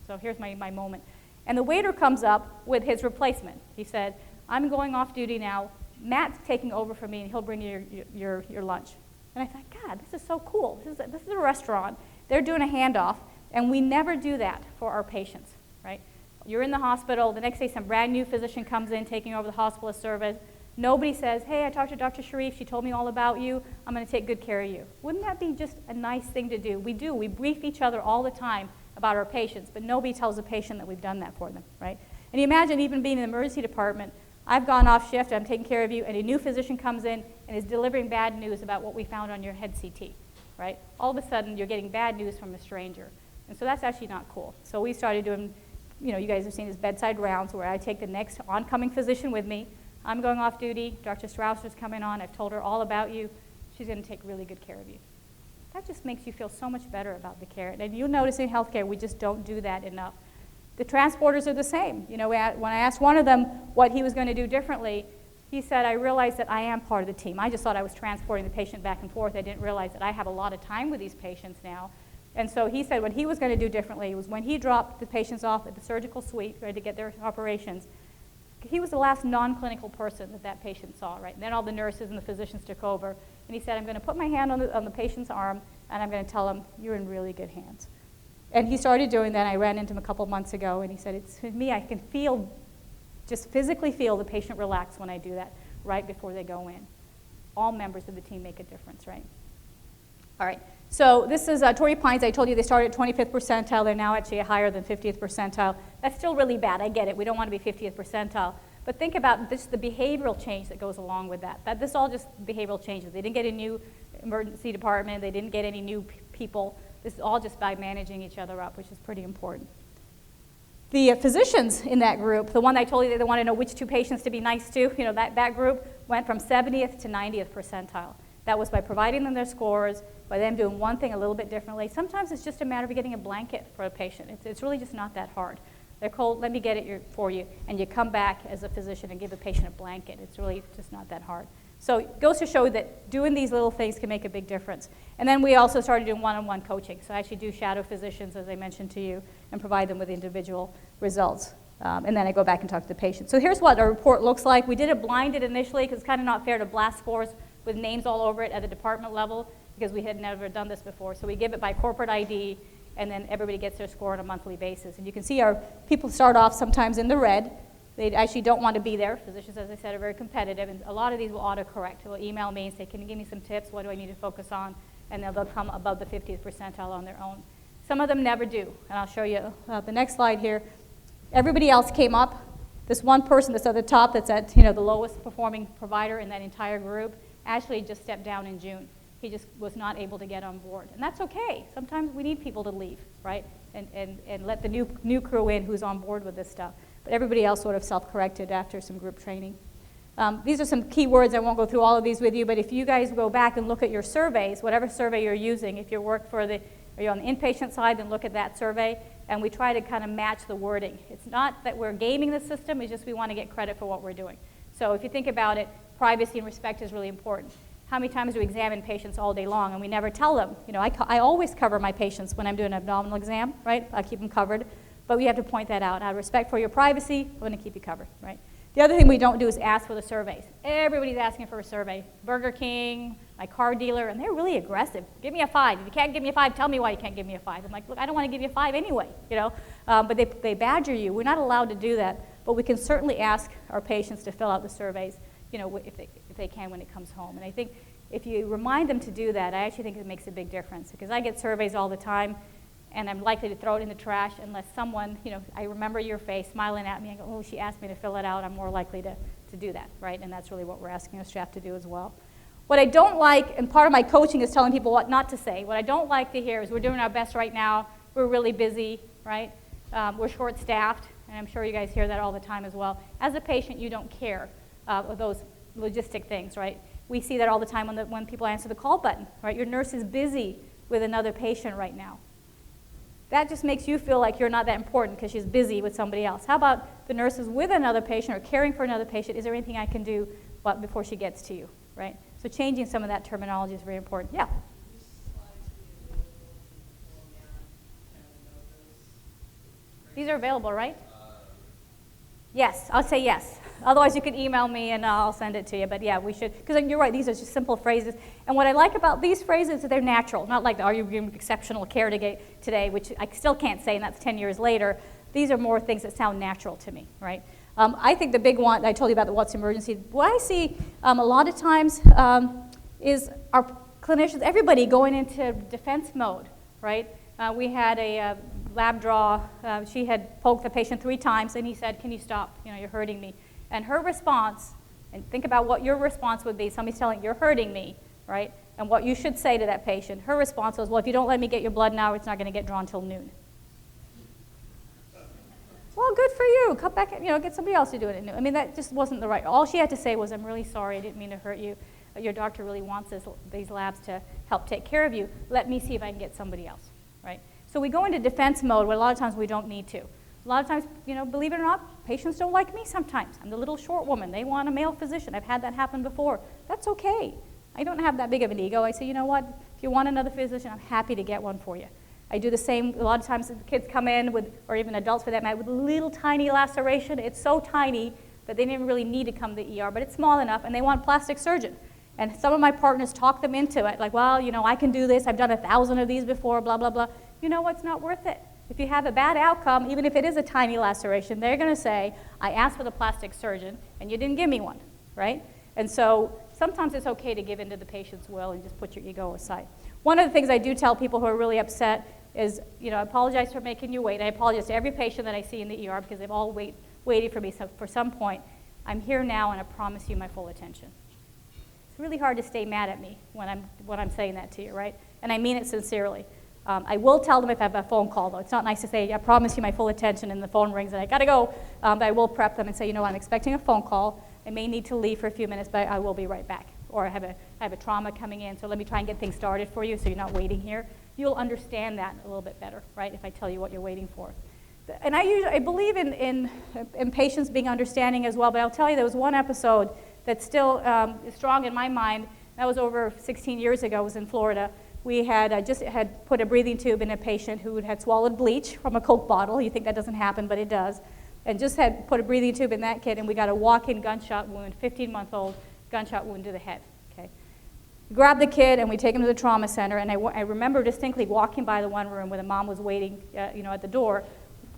So here's my moment. And the waiter comes up with his replacement. He said, I'm going off duty now. Matt's taking over for me, and he'll bring you your lunch. And I thought, God, this is so cool. This is a restaurant. They're doing a handoff, and we never do that for our patients, right? You're in the hospital. The next day, some brand new physician comes in, taking over the hospitalist service. Nobody says, hey, I talked to Dr. Sharieff, she told me all about you, I'm going to take good care of you. Wouldn't that be just a nice thing to do? We do. We brief each other all the time about our patients, but nobody tells a patient that we've done that for them, right? And you imagine even being in the emergency department, I've gone off shift, I'm taking care of you, and a new physician comes in and is delivering bad news about what we found on your head CT, right? All of a sudden, you're getting bad news from a stranger. And so that's actually not cool. So we started doing, you guys have seen this bedside rounds where I take the next oncoming physician with me. I'm going off duty, Dr. Strausser's coming on, I've told her all about you. She's going to take really good care of you. That just makes you feel so much better about the care. And you'll notice in healthcare, we just don't do that enough. The transporters are the same. When I asked one of them what he was going to do differently, he said, I realized that I am part of the team. I just thought I was transporting the patient back and forth. I didn't realize that I have a lot of time with these patients now. And so he said what he was going to do differently was when he dropped the patients off at the surgical suite ready to get their operations, he was the last non-clinical person that patient saw, right? And then all the nurses and the physicians took over. And he said, I'm going to put my hand on the patient's arm, and I'm going to tell him, you're in really good hands. And he started doing that. I ran into him a couple of months ago, and he said, it's me, I can feel, just physically feel the patient relax when I do that right before they go in. All members of the team make a difference, right? All right. So this is Torrey Pines. I told you they started at 25th percentile. They're now actually higher than 50th percentile. That's still really bad. I get it. We don't want to be 50th percentile. But think about this, the behavioral change that goes along with that. This is all just behavioral changes. They didn't get a new emergency department. They didn't get any new people. This is all just by managing each other up, which is pretty important. The physicians in that group, the one I told you that they want to know which two patients to be nice to, that group went from 70th to 90th percentile. That was by providing them their scores, by them doing one thing a little bit differently. Sometimes it's just a matter of getting a blanket for a patient. It's really just not that hard. They're cold, let me get it for you, and you come back as a physician and give the patient a blanket. It's really just not that hard. So it goes to show that doing these little things can make a big difference. And then we also started doing one-on-one coaching. So I actually do shadow physicians, as I mentioned to you, and provide them with individual results. And then I go back and talk to the patient. So here's what our report looks like. We did it blinded initially because it's kind of not fair to blast scores with names all over it at the department level because we had never done this before. So we give it by corporate ID, and then everybody gets their score on a monthly basis. And you can see our people start off sometimes in the red. They actually don't want to be there. Physicians, as I said, are very competitive, and a lot of these will autocorrect. They'll email me and say, can you give me some tips? What do I need to focus on? And then they'll come above the 50th percentile on their own. Some of them never do, and I'll show you the next slide here. Everybody else came up. This one person that's at the top that's at the lowest performing provider in that entire group actually just stepped down in June. He just was not able to get on board. And that's okay. Sometimes we need people to leave, right? And let the new crew in who's on board with this stuff. But everybody else sort of self-corrected after some group training. These are some key words. I won't go through all of these with you, but if you guys go back and look at your surveys, whatever survey you're using, if you work for are you on the inpatient side, then look at that survey, and we try to kind of match the wording. It's not that we're gaming the system, it's just we want to get credit for what we're doing. So if you think about it, privacy and respect is really important. How many times do we examine patients all day long and we never tell them? I always cover my patients when I'm doing an abdominal exam, right? I keep them covered, but we have to point that out. Out of respect for your privacy, we're going to keep you covered, right? The other thing we don't do is ask for the surveys. Everybody's asking for a survey. Burger King, my car dealer, and they're really aggressive. Give me a 5. If you can't give me a 5, tell me why you can't give me a 5. I'm like, look, I don't want to give you a 5 anyway, But they badger you. We're not allowed to do that, but we can certainly ask our patients to fill out the surveys, if they can when it comes home. And I think if you remind them to do that, I actually think it makes a big difference because I get surveys all the time, and I'm likely to throw it in the trash unless someone, I remember your face smiling at me and go, oh, she asked me to fill it out. I'm more likely to do that, right? And that's really what we're asking our staff to do as well. What I don't like, and part of my coaching is telling people what not to say. What I don't like to hear is we're doing our best right now. We're really busy, right? We're short-staffed, and I'm sure you guys hear that all the time as well. As a patient, you don't care with those logistic things, right? We see that all the time when people answer the call button, right? Your nurse is busy with another patient right now. That just makes you feel like you're not that important because she's busy with somebody else. How about the nurse is with another patient or caring for another patient? Is there anything I can do before she gets to you, right? So changing some of that terminology is very important. Yeah? These are available, right? Yes, I'll say yes. Otherwise, you can email me and I'll send it to you. But yeah, we should, because you're right, these are just simple phrases. And what I like about these phrases is that they're natural, not like, are you giving exceptional care today, which I still can't say, and that's 10 years later. These are more things that sound natural to me, right? I think the big one, I told you about the what's emergency, what I see a lot of times is our clinicians, everybody going into defense mode, right? We had a lab draw, she had poked the patient 3 times, and he said, can you stop, you're hurting me. And her response, and think about what your response would be, somebody's telling you, you're hurting me, right? And what you should say to that patient, her response was, well, if you don't let me get your blood now, it's not going to get drawn till noon. Well, good for you. Come back, get somebody else to do it at noon. I mean, that just wasn't the right. All she had to say was, I'm really sorry. I didn't mean to hurt you. Your doctor really wants these labs to help take care of you. Let me see if I can get somebody else, right? So we go into defense mode where a lot of times we don't need to. A lot of times, believe it or not, patients don't like me sometimes. I'm the little short woman. They want a male physician. I've had that happen before. That's okay. I don't have that big of an ego. I say, you know what? If you want another physician, I'm happy to get one for you. I do the same. A lot of times kids come in with, or even adults for that matter, with little tiny laceration. It's so tiny that they didn't really need to come to the ER, but it's small enough, and they want plastic surgeon. And some of my partners talk them into it, like, well, I can do this. I've done 1,000 of these before, blah, blah, blah. You know what's not worth it? If you have a bad outcome, even if it is a tiny laceration, they're going to say, I asked for the plastic surgeon, and you didn't give me one, right? And so sometimes it's okay to give in to the patient's will and just put your ego aside. One of the things I do tell people who are really upset is, I apologize for making you wait. I apologize to every patient that I see in the ER because they've all waited for me for some point. I'm here now, and I promise you my full attention. It's really hard to stay mad at me when I'm saying that to you, right? And I mean it sincerely. I will tell them if I have a phone call, though. It's not nice to say, I promise you my full attention, and the phone rings, and I got to go. But I will prep them and say, I'm expecting a phone call. I may need to leave for a few minutes, but I will be right back. Or I have a trauma coming in, so let me try and get things started for you so you're not waiting here. You'll understand that a little bit better, right, if I tell you what you're waiting for. And I believe in patients being understanding as well, but I'll tell you there was one episode that still is strong in my mind. That was over 16 years ago. It was in Florida. We had just put a breathing tube in a patient who had swallowed bleach from a Coke bottle. You think that doesn't happen, but it does. And just had put a breathing tube in that kid, and we got a walk-in gunshot wound, 15-month-old gunshot wound to the head. Okay. Grab the kid, and we take him to the trauma center, and I remember distinctly walking by the one room where the mom was waiting at the door,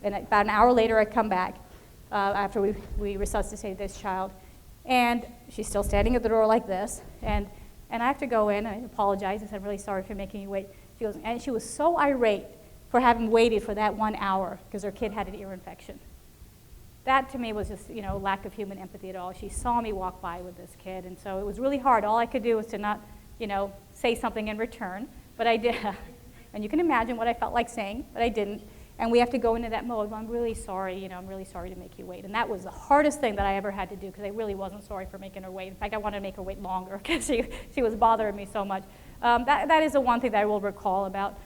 and about an hour later I come back after we resuscitated this child, and she's still standing at the door like this, and I have to go in, and I apologize. I said, I'm really sorry for making you wait. She goes, and she was so irate for having waited for that 1 hour because her kid had an ear infection. That to me was just, lack of human empathy at all. She saw me walk by with this kid, and so it was really hard. All I could do was to not, say something in return, but I did. And you can imagine what I felt like saying, but I didn't. And we have to go into that mode. Well, I'm really sorry, I'm really sorry to make you wait. And that was the hardest thing that I ever had to do because I really wasn't sorry for making her wait. In fact, I wanted to make her wait longer because she was bothering me so much. That is the one thing that I will recall about,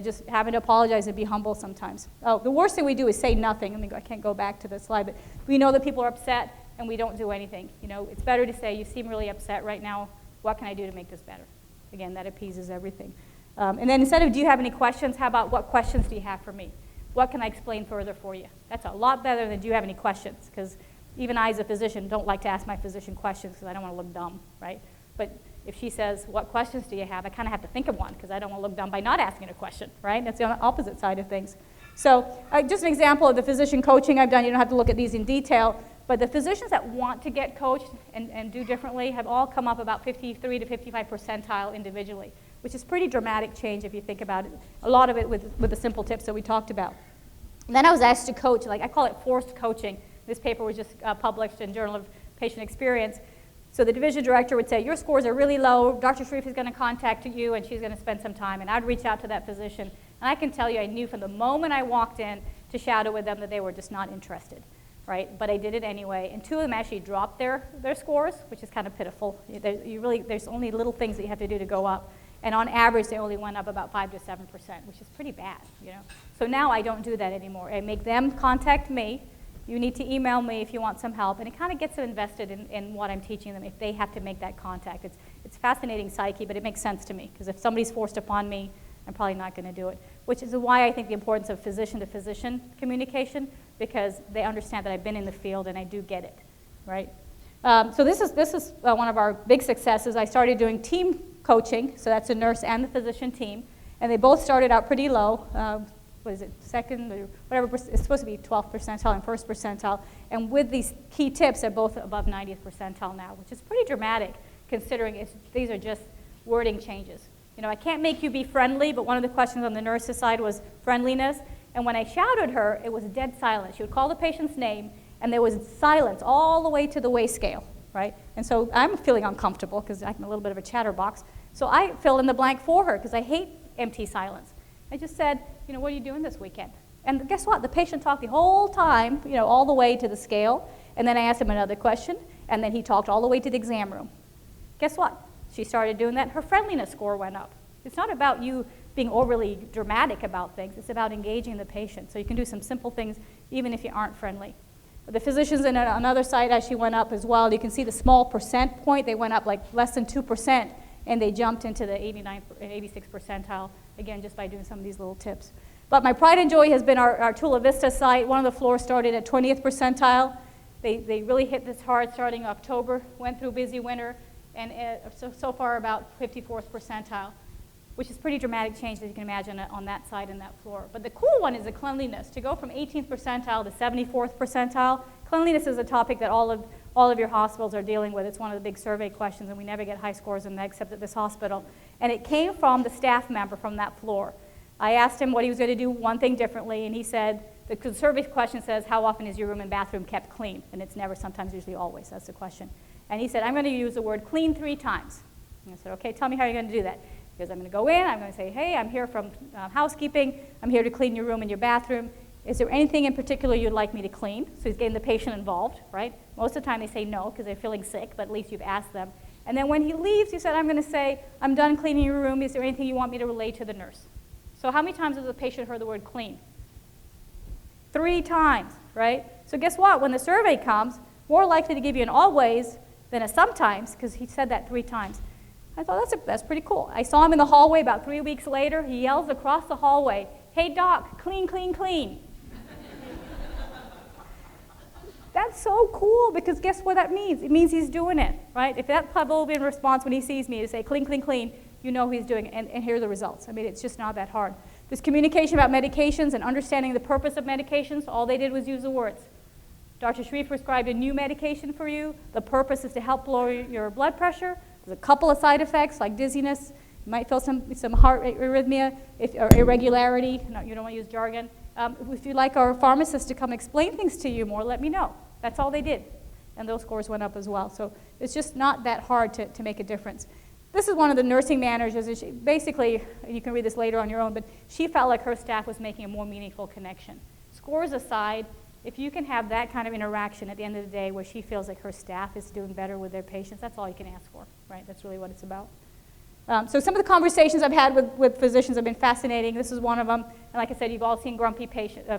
just having to apologize and be humble sometimes. Oh, the worst thing we do is say nothing. I can't go back to the slide, but we know that people are upset and we don't do anything. It's better to say, you seem really upset right now. What can I do to make this better? Again, that appeases everything. And then instead of, do you have any questions, how about what questions do you have for me? What can I explain further for you? That's a lot better than do you have any questions, because even I as a physician don't like to ask my physician questions because I don't want to look dumb, right? But if she says, what questions do you have, I kind of have to think of one because I don't want to look dumb by not asking a question, right? That's the opposite side of things. So just an example of the physician coaching I've done. You don't have to look at these in detail, but the physicians that want to get coached and do differently have all come up about 53 to 55 percentile individually, which is pretty dramatic change if you think about it. A lot of it with the simple tips that we talked about. And then I was asked to coach, I call it forced coaching. This paper was just published in Journal of Patient Experience. So the division director would say, your scores are really low, Dr. Sharieff is going to contact you and she's going to spend some time. And I'd reach out to that physician. And I can tell you, I knew from the moment I walked in to shadow with them that they were just not interested, right? But I did it anyway. And 2 of them actually dropped their scores, which is kind of pitiful. There's only little things that you have to do to go up. And on average, they only went up about 5 to 7%, which is pretty bad, So now I don't do that anymore. I make them contact me. You need to email me if you want some help. And it kind of gets them invested in what I'm teaching them if they have to make that contact. It's fascinating psyche, but it makes sense to me. Because if somebody's forced upon me, I'm probably not going to do it. Which is why I think the importance of physician-to-physician communication, because they understand that I've been in the field and I do get it, right? So this is one of our big successes. I started doing team coaching, so that's the nurse and the physician team. And they both started out pretty low, what is it, second or whatever, it's supposed to be 12th percentile and 1st percentile. And with these key tips, they're both above 90th percentile now, which is pretty dramatic considering these are just wording changes. You know, I can't make you be friendly, but one of the questions on the nurse's side was friendliness. And when I shouted her, it was dead silence. She would call the patient's name, and there was silence all the way to the weigh scale, right? And so I'm feeling uncomfortable because I'm a little bit of a chatterbox. So I fill in the blank for her because I hate empty silence. I just said, you know, what are you doing this weekend? And guess what? The patient talked the whole time, you know, all the way to the scale. And then I asked him another question, and then he talked all the way to the exam room. Guess what? She started doing that. Her friendliness score went up. It's not about you being overly dramatic about things. It's about engaging the patient. So you can do some simple things even if you aren't friendly. The physicians in another site actually went up as well. You can see the small percent point. They went up like less than 2%, and they jumped into the 86th percentile, again, just by doing some of these little tips. But my pride and joy has been our Chula Vista site. One of the floors started at 20th percentile. They really hit this hard starting October, went through busy winter, and so far about 54th percentile, which is pretty dramatic change, as you can imagine, on that side and that floor. But the cool one is the cleanliness. To go from 18th percentile to 74th percentile, cleanliness is a topic that all of your hospitals are dealing with. It's one of the big survey questions, and we never get high scores in that except at this hospital. And it came from the staff member from that floor. I asked him what he was going to do one thing differently, and he said, the survey question says, how often is your room and bathroom kept clean? And it's never, sometimes, usually always. That's the question. And he said, I'm going to use the word clean 3 times. And I said, okay, tell me how you're going to do that. Because I'm going to go in, I'm going to say, hey, I'm here from housekeeping. I'm here to clean your room and your bathroom. Is there anything in particular you'd like me to clean? So he's getting the patient involved, right? Most of the time they say no because they're feeling sick, but at least you've asked them. And then when he leaves, he said, I'm going to say, I'm done cleaning your room. Is there anything you want me to relay to the nurse? So how many times has the patient heard the word clean? 3 times, right? So guess what? When the survey comes, more likely to give you an always than a sometimes, because he said that 3 times. I thought, that's pretty cool. I saw him in the hallway about 3 weeks later. He yells across the hallway, hey, doc, clean, clean, clean. That's so cool, because guess what that means? It means he's doing it, right? If that Pavlovian response when he sees me to say clean, clean, clean, you know he's doing it, and here are the results. I mean, it's just not that hard. This communication about medications and understanding the purpose of medications, all they did was use the words. Dr. Sharieff prescribed a new medication for you. The purpose is to help lower your blood pressure. There's a couple of side effects like dizziness. You might feel some heart arrhythmia or irregularity. No, you don't want to use jargon. If you'd like our pharmacist to come explain things to you more, let me know. That's all they did. And those scores went up as well. So it's just not that hard to make a difference. This is one of the nursing managers. Basically, you can read this later on your own, but she felt like her staff was making a more meaningful connection. Scores aside, if you can have that kind of interaction at the end of the day where she feels like her staff is doing better with their patients, that's all you can ask for, right? That's really what it's about. So some of the conversations I've had with physicians have been fascinating. This is one of them. And like I said, you've all seen grumpy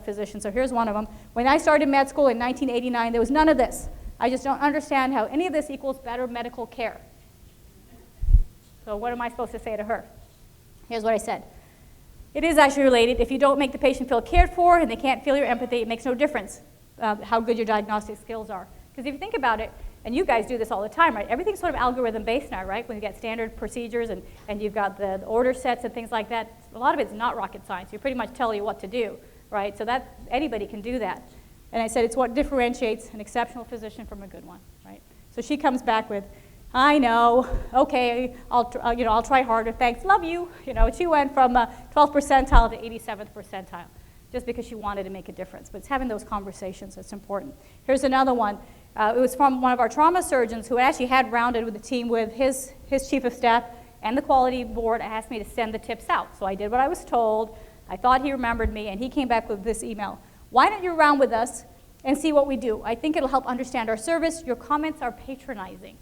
physicians, so here's one of them. When I started med school in 1989, there was none of this. I just don't understand how any of this equals better medical care. So what am I supposed to say to her? Here's what I said. It is actually related. If you don't make the patient feel cared for and they can't feel your empathy, it makes no difference how good your diagnostic skills are. Because if you think about it, and you guys do this all the time, right? Everything's sort of algorithm-based now, right? When you get standard procedures and you've got the order sets and things like that, a lot of it's not rocket science. You pretty much tell you what to do, right? So that anybody can do that. And I said it's what differentiates an exceptional physician from a good one, right? So she comes back with, I know, okay, I'll try harder, thanks, love you. You know, she went from 12th percentile to 87th percentile just because she wanted to make a difference. But it's having those conversations that's important. Here's another one. It was from one of our trauma surgeons who actually had rounded with the team with his chief of staff and the quality board asked me to send the tips out. So I did what I was told. I thought he remembered me, and he came back with this email. Why don't you round with us and see what we do? I think it'll help understand our service. Your comments are patronizing.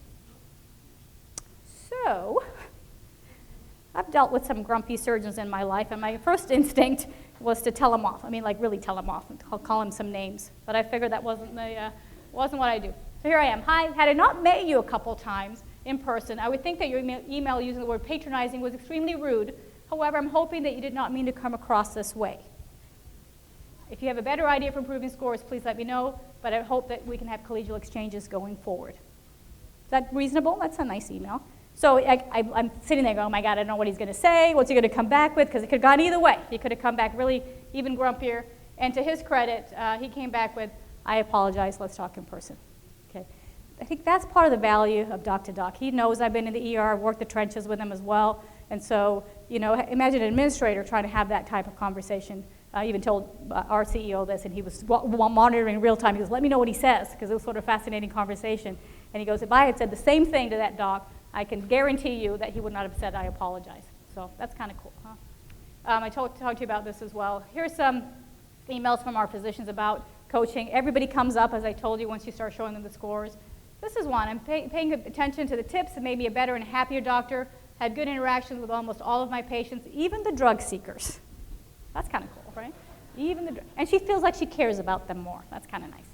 So I've dealt with some grumpy surgeons in my life, and my first instinct was to tell them off. I mean, like really tell them off and call them some names. But I figured that wasn't what I do. So here I am. Hi, had I not met you a couple times in person, I would think that your email using the word patronizing was extremely rude. However, I'm hoping that you did not mean to come across this way. If you have a better idea for improving scores, please let me know, but I hope that we can have collegial exchanges going forward. Is that reasonable? That's a nice email. So I'm sitting there going, oh my God, I don't know what he's going to say. What's he going to come back with? Because it could have gone either way. He could have come back really even grumpier. And to his credit, he came back with, I apologize, let's talk in person. Okay. I think that's part of the value of doc to doc. He knows I've been in the ER, worked the trenches with him as well. And so, you know, imagine an administrator trying to have that type of conversation. I even told our CEO this, and he was monitoring in real time. He goes, let me know what he says, because it was sort of a fascinating conversation. And he goes, if I had said the same thing to that doc, I can guarantee you that he would not have said, I apologize. So that's kind of cool, huh? I talked to you about this as well. Here's some emails from our physicians about coaching. Everybody comes up, as I told you, once you start showing them the scores. This is one. I'm paying attention to the tips that made me a better and happier doctor. Had good interactions with almost all of my patients, even the drug seekers. That's kind of cool, right? And she feels like she cares about them more. That's kind of nice.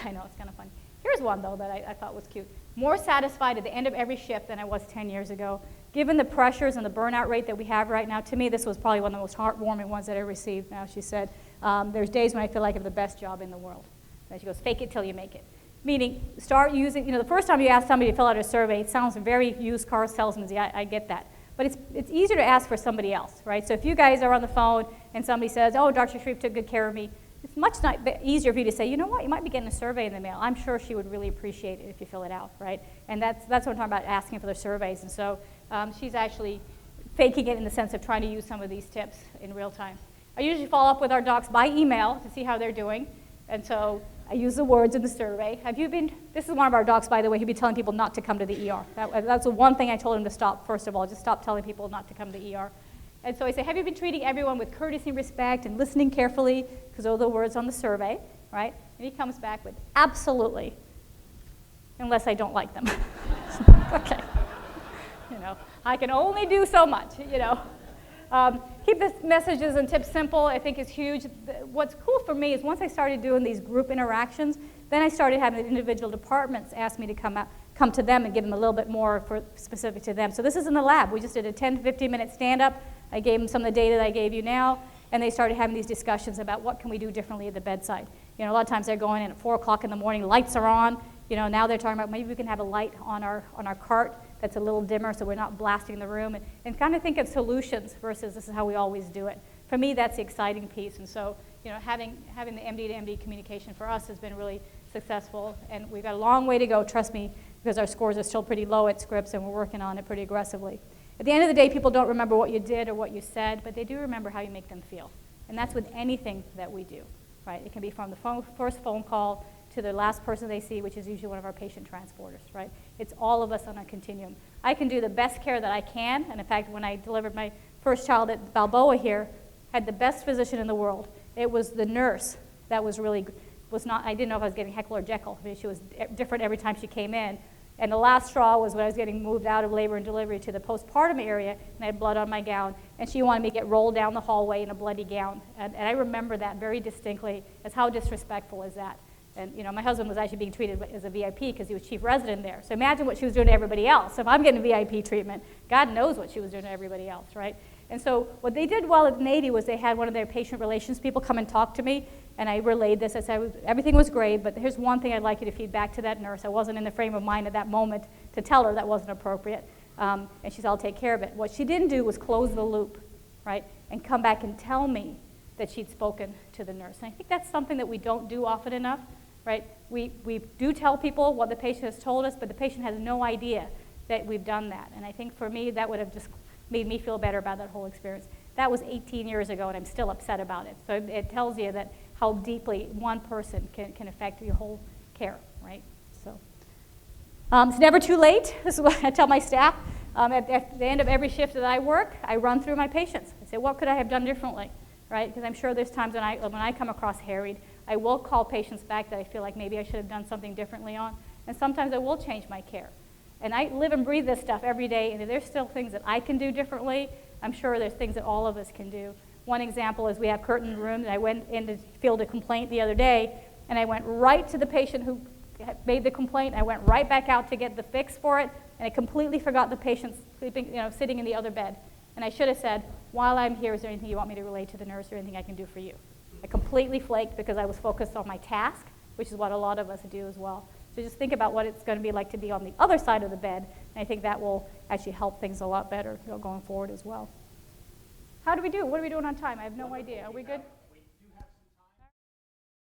I know, it's kind of funny. Here's one, though, that I thought was cute. More satisfied at the end of every shift than I was 10 years ago. Given the pressures and the burnout rate that we have right now, to me, this was probably one of the most heartwarming ones that I received. Now, she said, there's days when I feel like I have the best job in the world. And she goes, fake it till you make it. Meaning, start using, you know, the first time you ask somebody to fill out a survey, it sounds very used car salesman-y. I get that. But it's easier to ask for somebody else, right? So if you guys are on the phone and somebody says, oh, Dr. Sharieff took good care of me, it's much easier for you to say, you know what, you might be getting a survey in the mail. I'm sure she would really appreciate it if you fill it out, right? And that's what I'm talking about, asking for the surveys. And so she's actually faking it in the sense of trying to use some of these tips in real time. I usually follow up with our docs by email to see how they're doing. And so I use the words in the survey. This is one of our docs, by the way, he'd be telling people not to come to the ER. That's the one thing I told him to stop, first of all, just stop telling people not to come to the ER. And so I say, have you been treating everyone with courtesy and respect and listening carefully? Because those are the words on the survey, right? And he comes back with, absolutely, unless I don't like them. Okay. You know, I can only do so much, you know. Keep the messages and tips simple, I think is huge. What's cool for me is once I started doing these group interactions, then I started having individual departments ask me to come to them and give them a little bit more specific to them. So this is in the lab. We just did a 10 to 15-minute stand-up. I gave them some of the data that I gave you now, and they started having these discussions about what can we do differently at the bedside. You know, a lot of times they're going in at 4 o'clock in the morning, lights are on. You know, now they're talking about maybe we can have a light on our cart that's a little dimmer so we're not blasting the room, and kind of think of solutions versus this is how we always do it. For me, that's the exciting piece, and so, you know, having the MD to MD communication for us has been really successful, and we've got a long way to go, trust me, because our scores are still pretty low at Scripps, and we're working on it pretty aggressively. At the end of the day, people don't remember what you did or what you said, but they do remember how you make them feel, and that's with anything that we do, right? It can be from the first phone call to the last person they see, which is usually one of our patient transporters, right? It's all of us on a continuum. I can do the best care that I can, and in fact, when I delivered my first child at Balboa here, had the best physician in the world. It was the nurse that was not, I didn't know if I was getting Heckle or Jekyll. I mean, she was different every time she came in. And the last straw was when I was getting moved out of labor and delivery to the postpartum area, and I had blood on my gown, and she wanted me to get rolled down the hallway in a bloody gown. And I remember that very distinctly as how disrespectful is that. And, you know, my husband was actually being treated as a VIP because he was chief resident there. So imagine what she was doing to everybody else. So if I'm getting VIP treatment, God knows what she was doing to everybody else, right? And so what they did well at Navy was they had one of their patient relations people come and talk to me, and I relayed this. I said, everything was great, but here's one thing I'd like you to feed back to that nurse. I wasn't in the frame of mind at that moment to tell her that wasn't appropriate. And she said, I'll take care of it. What she didn't do was close the loop, right, and come back and tell me that she'd spoken to the nurse. And I think that's something that we don't do often enough, right? We do tell people what the patient has told us, but the patient has no idea that we've done that. And I think for me, that would have just made me feel better about that whole experience. That was 18 years ago, and I'm still upset about it. So it tells you that how deeply one person can affect your whole care, right? So it's never too late. This is what I tell my staff. At the end of every shift that I work, I run through my patients. I say, what could I have done differently, right? Because I'm sure there's times when I come across harried, I will call patients back that I feel like maybe I should have done something differently on, and sometimes I will change my care. And I live and breathe this stuff every day, and if there's still things that I can do differently, I'm sure there's things that all of us can do. One example is we have curtained rooms, and I went in to field a complaint the other day, and I went right to the patient who made the complaint. I went right back out to get the fix for it, and I completely forgot the patient sleeping, sitting in the other bed. And I should have said, while I'm here, is there anything you want me to relay to the nurse or anything I can do for you? I completely flaked because I was focused on my task, which is what a lot of us do as well. So just think about what it's going to be like to be on the other side of the bed And I think that will actually help things a lot better going forward as well. How do we do? What are we doing on time? I have no idea. Are we good?